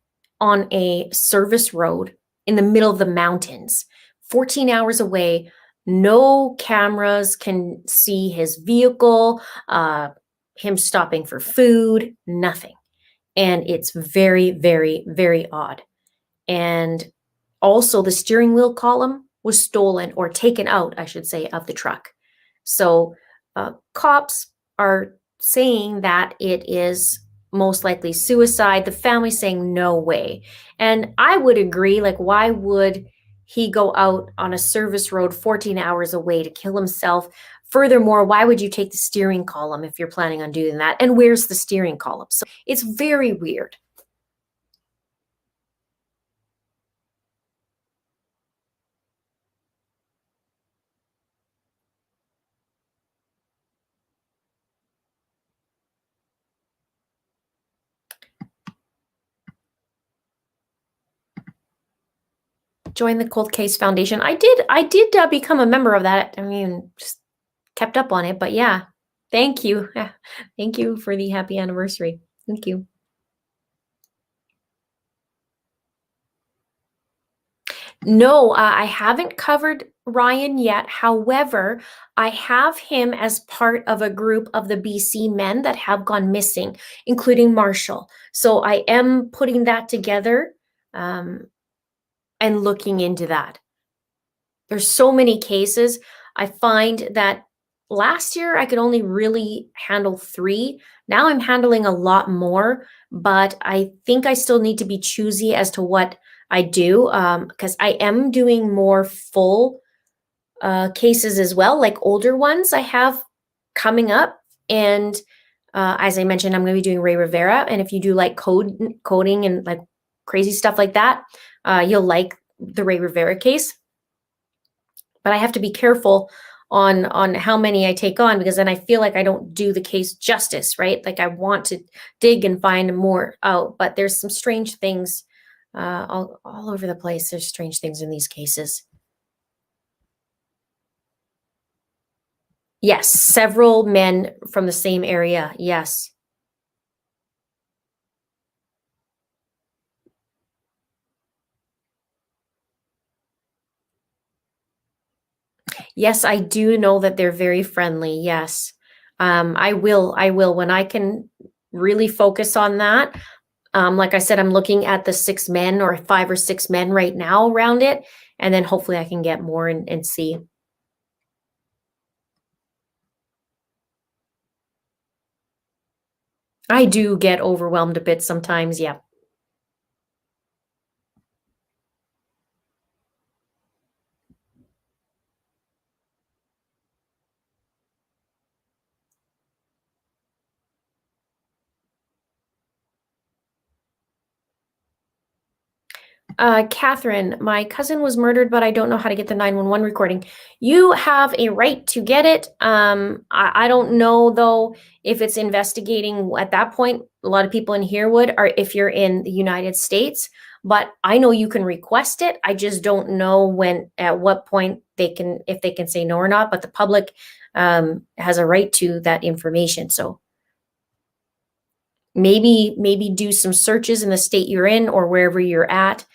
S1: on a service road in the middle of the mountains, 14 hours away. No cameras can see his vehicle, him stopping for food, nothing. And it's very, very, very odd. And also the steering wheel column was stolen, or taken out, I should say, of the truck. So cops are saying that it is most likely suicide. The family's saying no way. And I would agree, like, why would he go out on a service road 14 hours away to kill himself? Furthermore, why would you take the steering column if you're planning on doing that? And where's the steering column? So it's very weird. Join the Cold Case Foundation. I did become a member of that. I mean, just kept up on it, but yeah. Thank you. Yeah. Thank you for the happy anniversary. Thank you. No, I haven't covered Ryan yet. However, I have him as part of a group of the BC men that have gone missing, including Marshall. So I am putting that together um, and looking into that. There's so many cases. I find that last year I could only really handle 3. Now I'm handling a lot more, but I think I still need to be choosy as to what I do because I am doing more full cases as well, like older ones I have coming up. And as I mentioned, I'm going to be doing Ray Rivera. And if you do like coding and like crazy stuff like that, you'll like the Ray Rivera case. But I have to be careful on how many I take on because then I feel like I don't do the case justice, right? Like I want to dig and find more out, but there's some strange things all over the place. There's strange things in these cases. Yes, several men from the same area. Yes. Yes, I do know that they're very friendly. Yes. I will when I can really focus on that. Like I said, I'm looking at the 6 men or 5 or 6 men right now around it. And then hopefully I can get more and see. I do get overwhelmed a bit sometimes. Yeah. Catherine, my cousin was murdered, but I don't know how to get the 911 recording. You have a right to get it. I don't know though if it's investigating at that point. A lot of people in here would, or if you're in the United States, but I know you can request it. I just don't know at what point if they can say no or not. But the public has a right to that information. So maybe do some searches in the state you're in or wherever you're at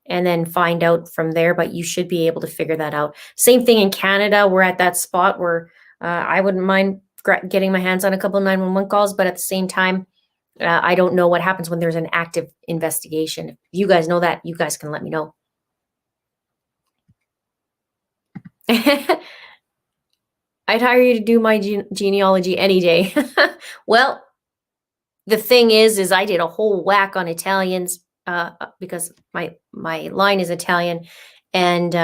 S1: and then find out from there, but you should be able to figure that out. Same thing in Canada. We're at that spot where I wouldn't mind getting my hands on a couple of 911 calls, but at the same time, I don't know what happens when there's an active investigation. If you guys know that, you guys can let me know. I'd hire you to do my genealogy any day. Well, the thing is I did a whole whack on Italians because my line is Italian, and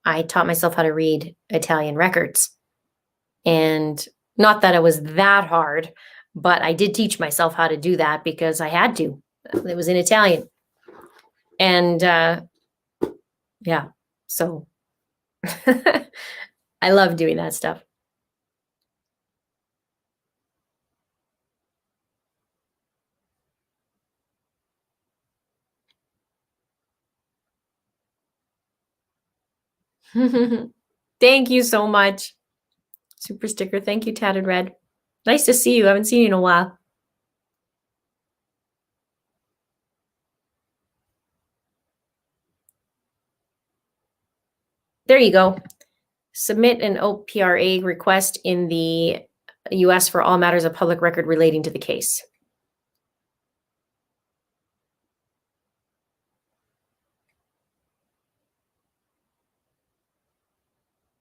S1: I taught myself how to read Italian records. And not that it was that hard, but I did teach myself how to do that because I had to. It was in Italian, and yeah, so I love doing that stuff. Thank you so much. Super sticker. Thank you, Tatted Red. Nice to see you. I haven't seen you in a while. There you go. Submit an OPRA request in the US for all matters of public record relating to the case.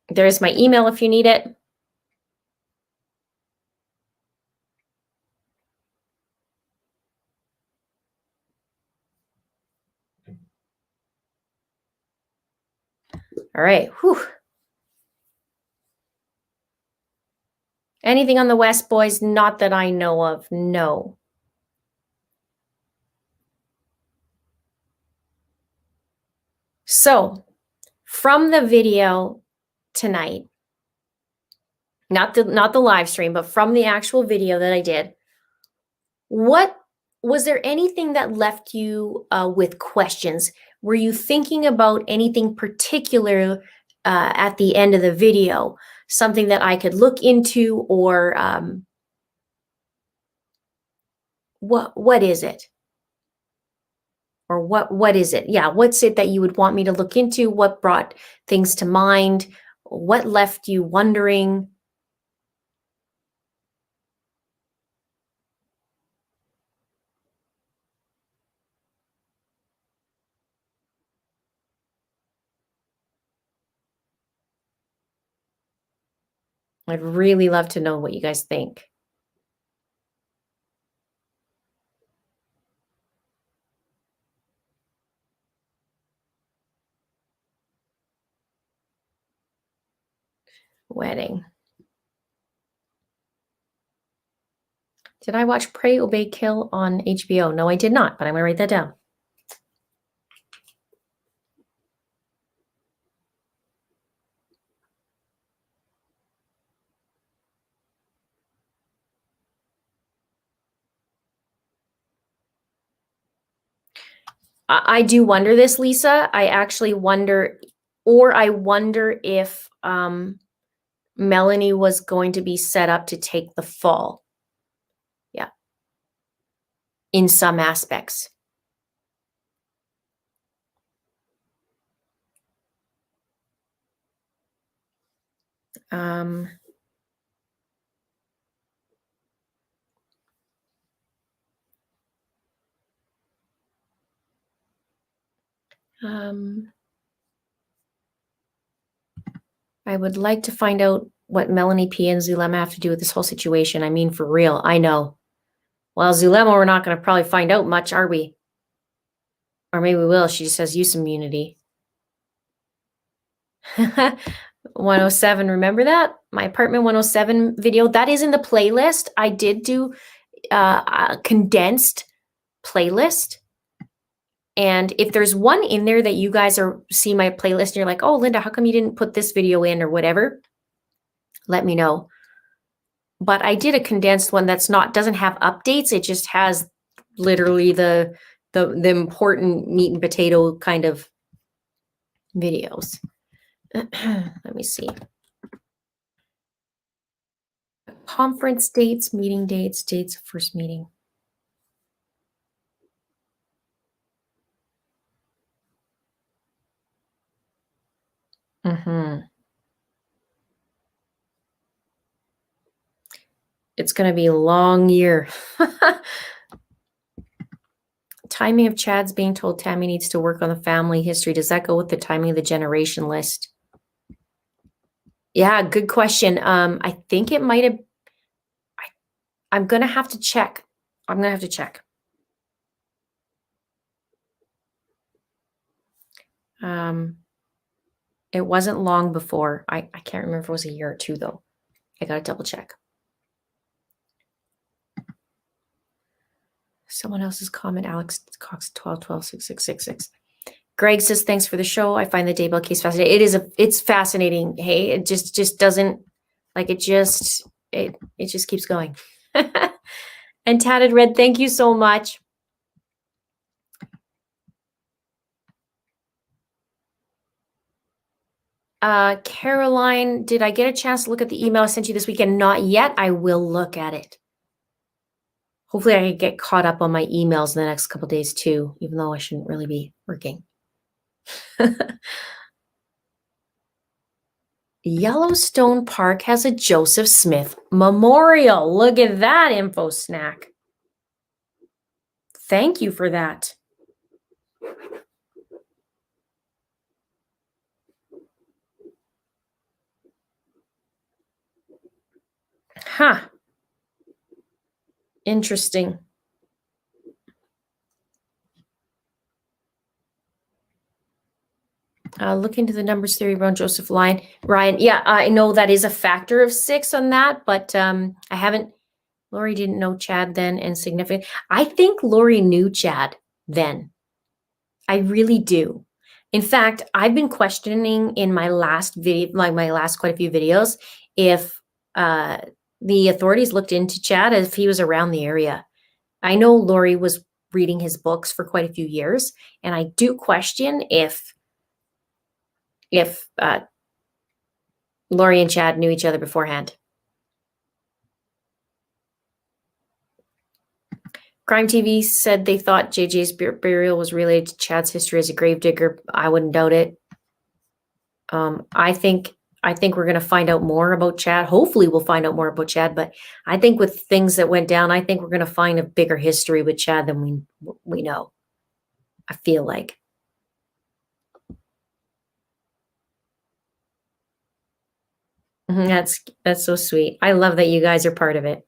S1: There's my email if you need it. All right. Whew. Anything on the West, boys? Not that I know of. No. So, from the video tonight, not the live stream, but from the actual video that I did, what was there anything that left you with questions? Were you thinking about anything particular at the end of the video? Something that I could look into, or what is it? Or what is it? Yeah, what's it that you would want me to look into? What brought things to mind? What left you wondering? I'd really love to know what you guys think. Wedding. Did I watch Pray, Obey, Kill on HBO? No, I did not, but I'm going to write that down. I do wonder this, Lisa. I actually wonder, or I wonder if Melanie was going to be set up to take the fall. Yeah. In some aspects. I would like to find out what Melanie P and Zulema have to do with this whole situation. I mean, for real, I know. Well, Zulema, we're not going to probably find out much, are we? Or maybe we will. She just has use immunity. 107, remember that? My apartment 107 video, that is in the playlist. I did do a condensed playlist. And if there's one in there that you guys see my playlist and you're like, oh, Linda, how come you didn't put this video in or whatever? Let me know. But I did a condensed one doesn't have updates. It just has literally the important meat and potato kind of videos. Let me see. Conference dates, meeting dates, dates of first meeting. It's going to be a long year. Timing of Chad's being told Tammy needs to work on the family history. Does that go with the timing of the generation list? Yeah, good question. I think it might have. I'm going to have to check. It wasn't long before. I can't remember if it was a year or two, though. I got to double check. Someone else's comment, Alex Cox 12126666. Greg says, thanks for the show. I find the Daybell case fascinating. It's fascinating. Hey, it just doesn't, like, it just keeps going. And Tatted Red, thank you so much. Caroline, did I get a chance to look at the email I sent you this weekend? Not yet. I will look at it. Hopefully I can get caught up on my emails in the next couple of days too, even though I shouldn't really be working. Yellowstone Park has a Joseph Smith Memorial. Look at that info snack. Thank you for that. Huh. Interesting. Look into the numbers theory around Joseph Ryan. Yeah, I know that is a factor of 6 on that, but I haven't. Lori didn't know Chad then, and significant. I think Lori knew Chad then. I really do. In fact, I've been questioning in my last video, like my last quite a few videos, if the authorities looked into Chad if he was around the area. I know Lori was reading his books for quite a few years, and I do question if Lori and Chad knew each other beforehand. Crime TV said they thought JJ's burial was related to Chad's history as a gravedigger. I wouldn't doubt it. I think we're going to find out more about Chad. Hopefully we'll find out more about Chad, but I think with things that went down, I think we're going to find a bigger history with Chad than we know. I feel like. That's so sweet. I love that you guys are part of it.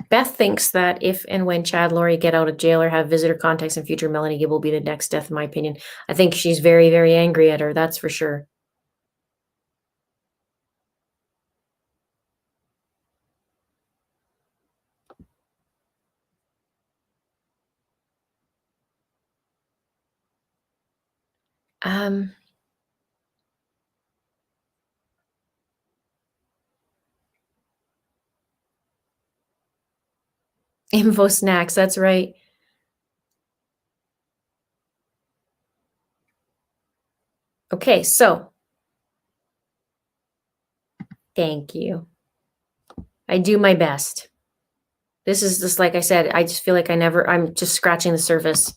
S1: Beth thinks that if and when Chad Laurie get out of jail or have visitor contacts in future, Melanie Gibb will be the next death, in my opinion. I think she's very, very angry at her. That's for sure. Info snacks. That's right. Okay, so thank you. I do my best. This is just like I said, I just feel like I'm just scratching the surface.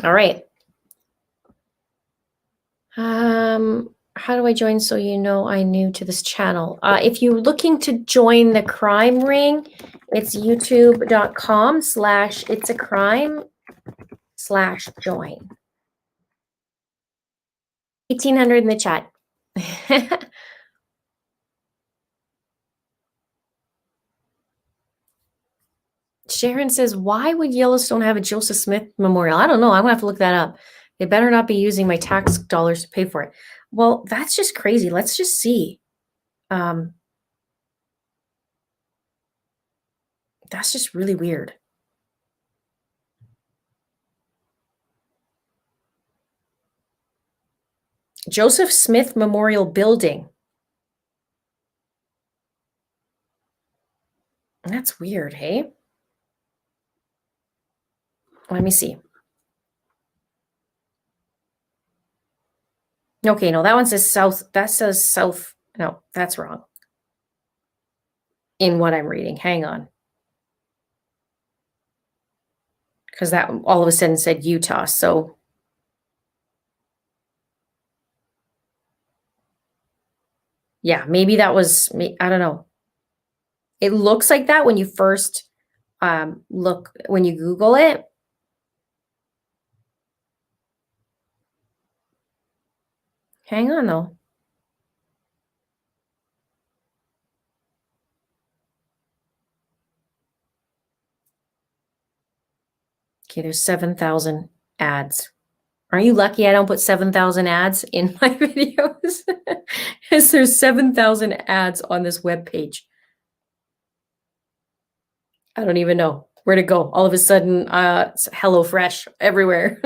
S1: All right. How do I join so you know I'm new to this channel? If you're looking to join the crime ring, it's youtube.com/itsAcrime/join. 1800 in the chat. Sharon says, why would Yellowstone have a Joseph Smith memorial? I don't know. I'm going to have to look that up. They better not be using my tax dollars to pay for it. Well, that's just crazy. Let's just see. That's just really weird. Joseph Smith Memorial Building. That's weird, hey? Let me see. Okay, no, that one says south. That says south. No, that's wrong. In what I'm reading. Hang on. Because that all of a sudden said Utah, so. Yeah, maybe that was me. I don't know. It looks like that when you first when you Google it. Hang on though. Okay, there's 7,000 ads. Aren't you lucky I don't put 7,000 ads in my videos? Because there's 7,000 ads on this web page. I don't even know where to go. All of a sudden, it's HelloFresh everywhere.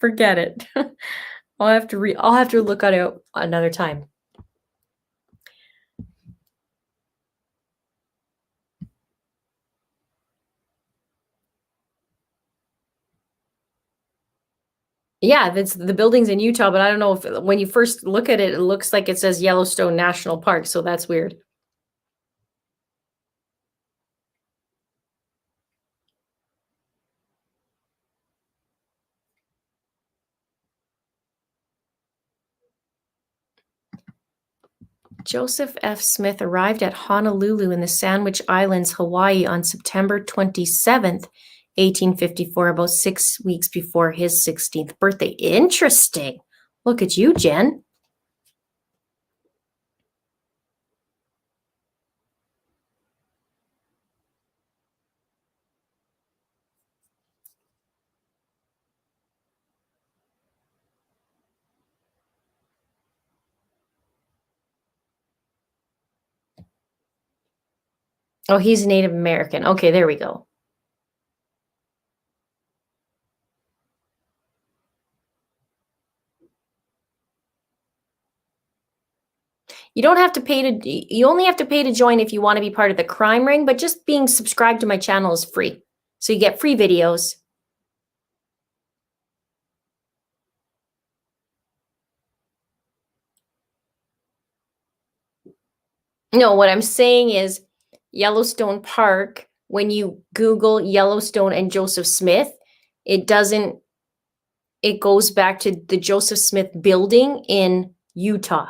S1: Forget it. I'll have to look at it another time. Yeah, that's the building's in Utah, but I don't know if when you first look at it, it looks like it says Yellowstone National Park, so that's weird. Joseph F. Smith arrived at Honolulu in the Sandwich Islands, Hawaii on September 27th, 1854, about 6 weeks before his 16th birthday. Interesting. Look at you, Jen. Oh, he's Native American. Okay, there we go. You don't have to pay to, you only have to pay to join if you want to be part of the crime ring, but just being subscribed to my channel is free. So you get free videos. No, what I'm saying is Yellowstone Park, when you Google Yellowstone and Joseph Smith, it doesn't, it goes back to the Joseph Smith building in Utah.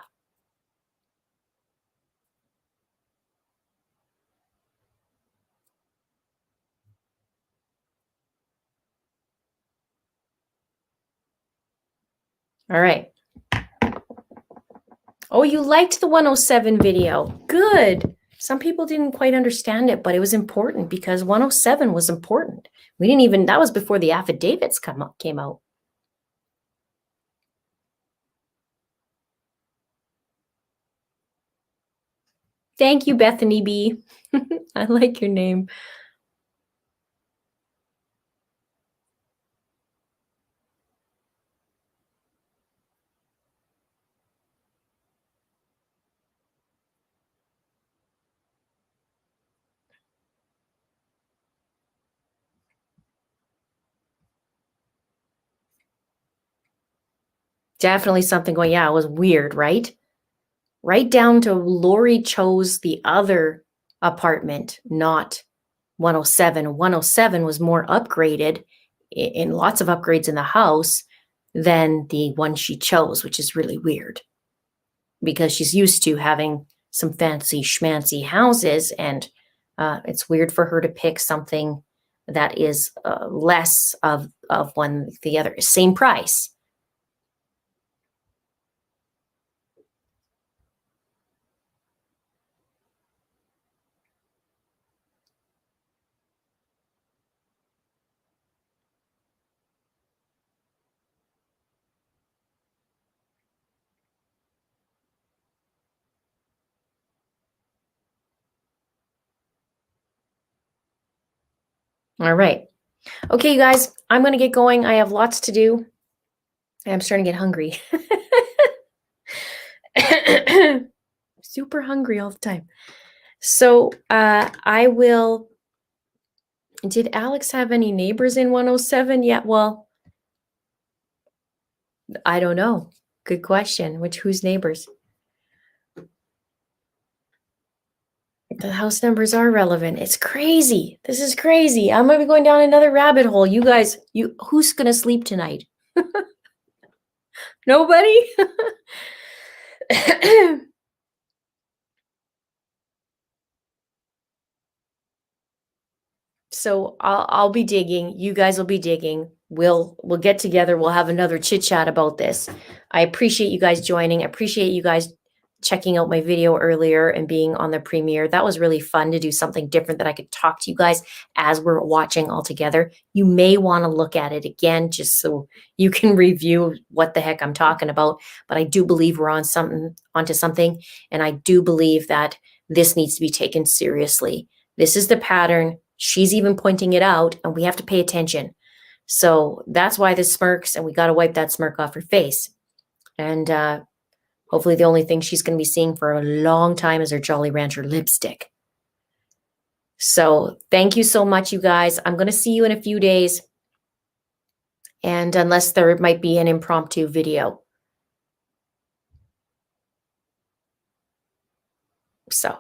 S1: All right. Oh, you liked the 107 video. Good. Some people didn't quite understand it, but it was important because 107 was important. We didn't even, that was before the affidavits came out. Thank you, Bethany B. I like your name. Definitely something going, yeah, it was weird, right? Right down to Lori chose the other apartment, not 107. 107 was more upgraded in lots of upgrades in the house than the one she chose, which is really weird because she's used to having some fancy schmancy houses, and it's weird for her to pick something that is less of one the other, same price. All right. Okay, you guys, I'm going to get going. I have lots to do. I'm starting to get hungry. Super hungry all the time. So I will. Did Alex have any neighbors in 107 yet? Well, I don't know. Good question. Whose neighbors? The house numbers are relevant. It's crazy. This is crazy. I'm gonna be going down another rabbit hole. You guys, who's gonna sleep tonight? Nobody? So I'll be digging. You guys will be digging. We'll get together. We'll have another chit chat about this. I appreciate you guys joining. I appreciate you guys checking out my video earlier and being on the premiere. That was really fun to do something different that I could talk to you guys as we're watching all together. You may want to look at it again just so you can review what the heck I'm talking about. But I do believe we're onto something, and I do believe that this needs to be taken seriously. This is the pattern. She's even pointing it out, and we have to pay attention. So that's why this smirks, and we got to wipe that smirk off her face. And hopefully the only thing she's going to be seeing for a long time is her Jolly Rancher lipstick. So thank you so much, you guys. I'm going to see you in a few days. And unless there might be an impromptu video. So,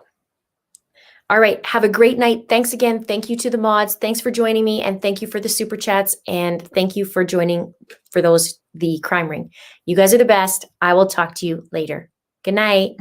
S1: all right. Have a great night. Thanks again. Thank you to the mods. Thanks for joining me. And thank you for the super chats. And thank you for joining for the crime ring. You guys are the best. I will talk to you later. Good night.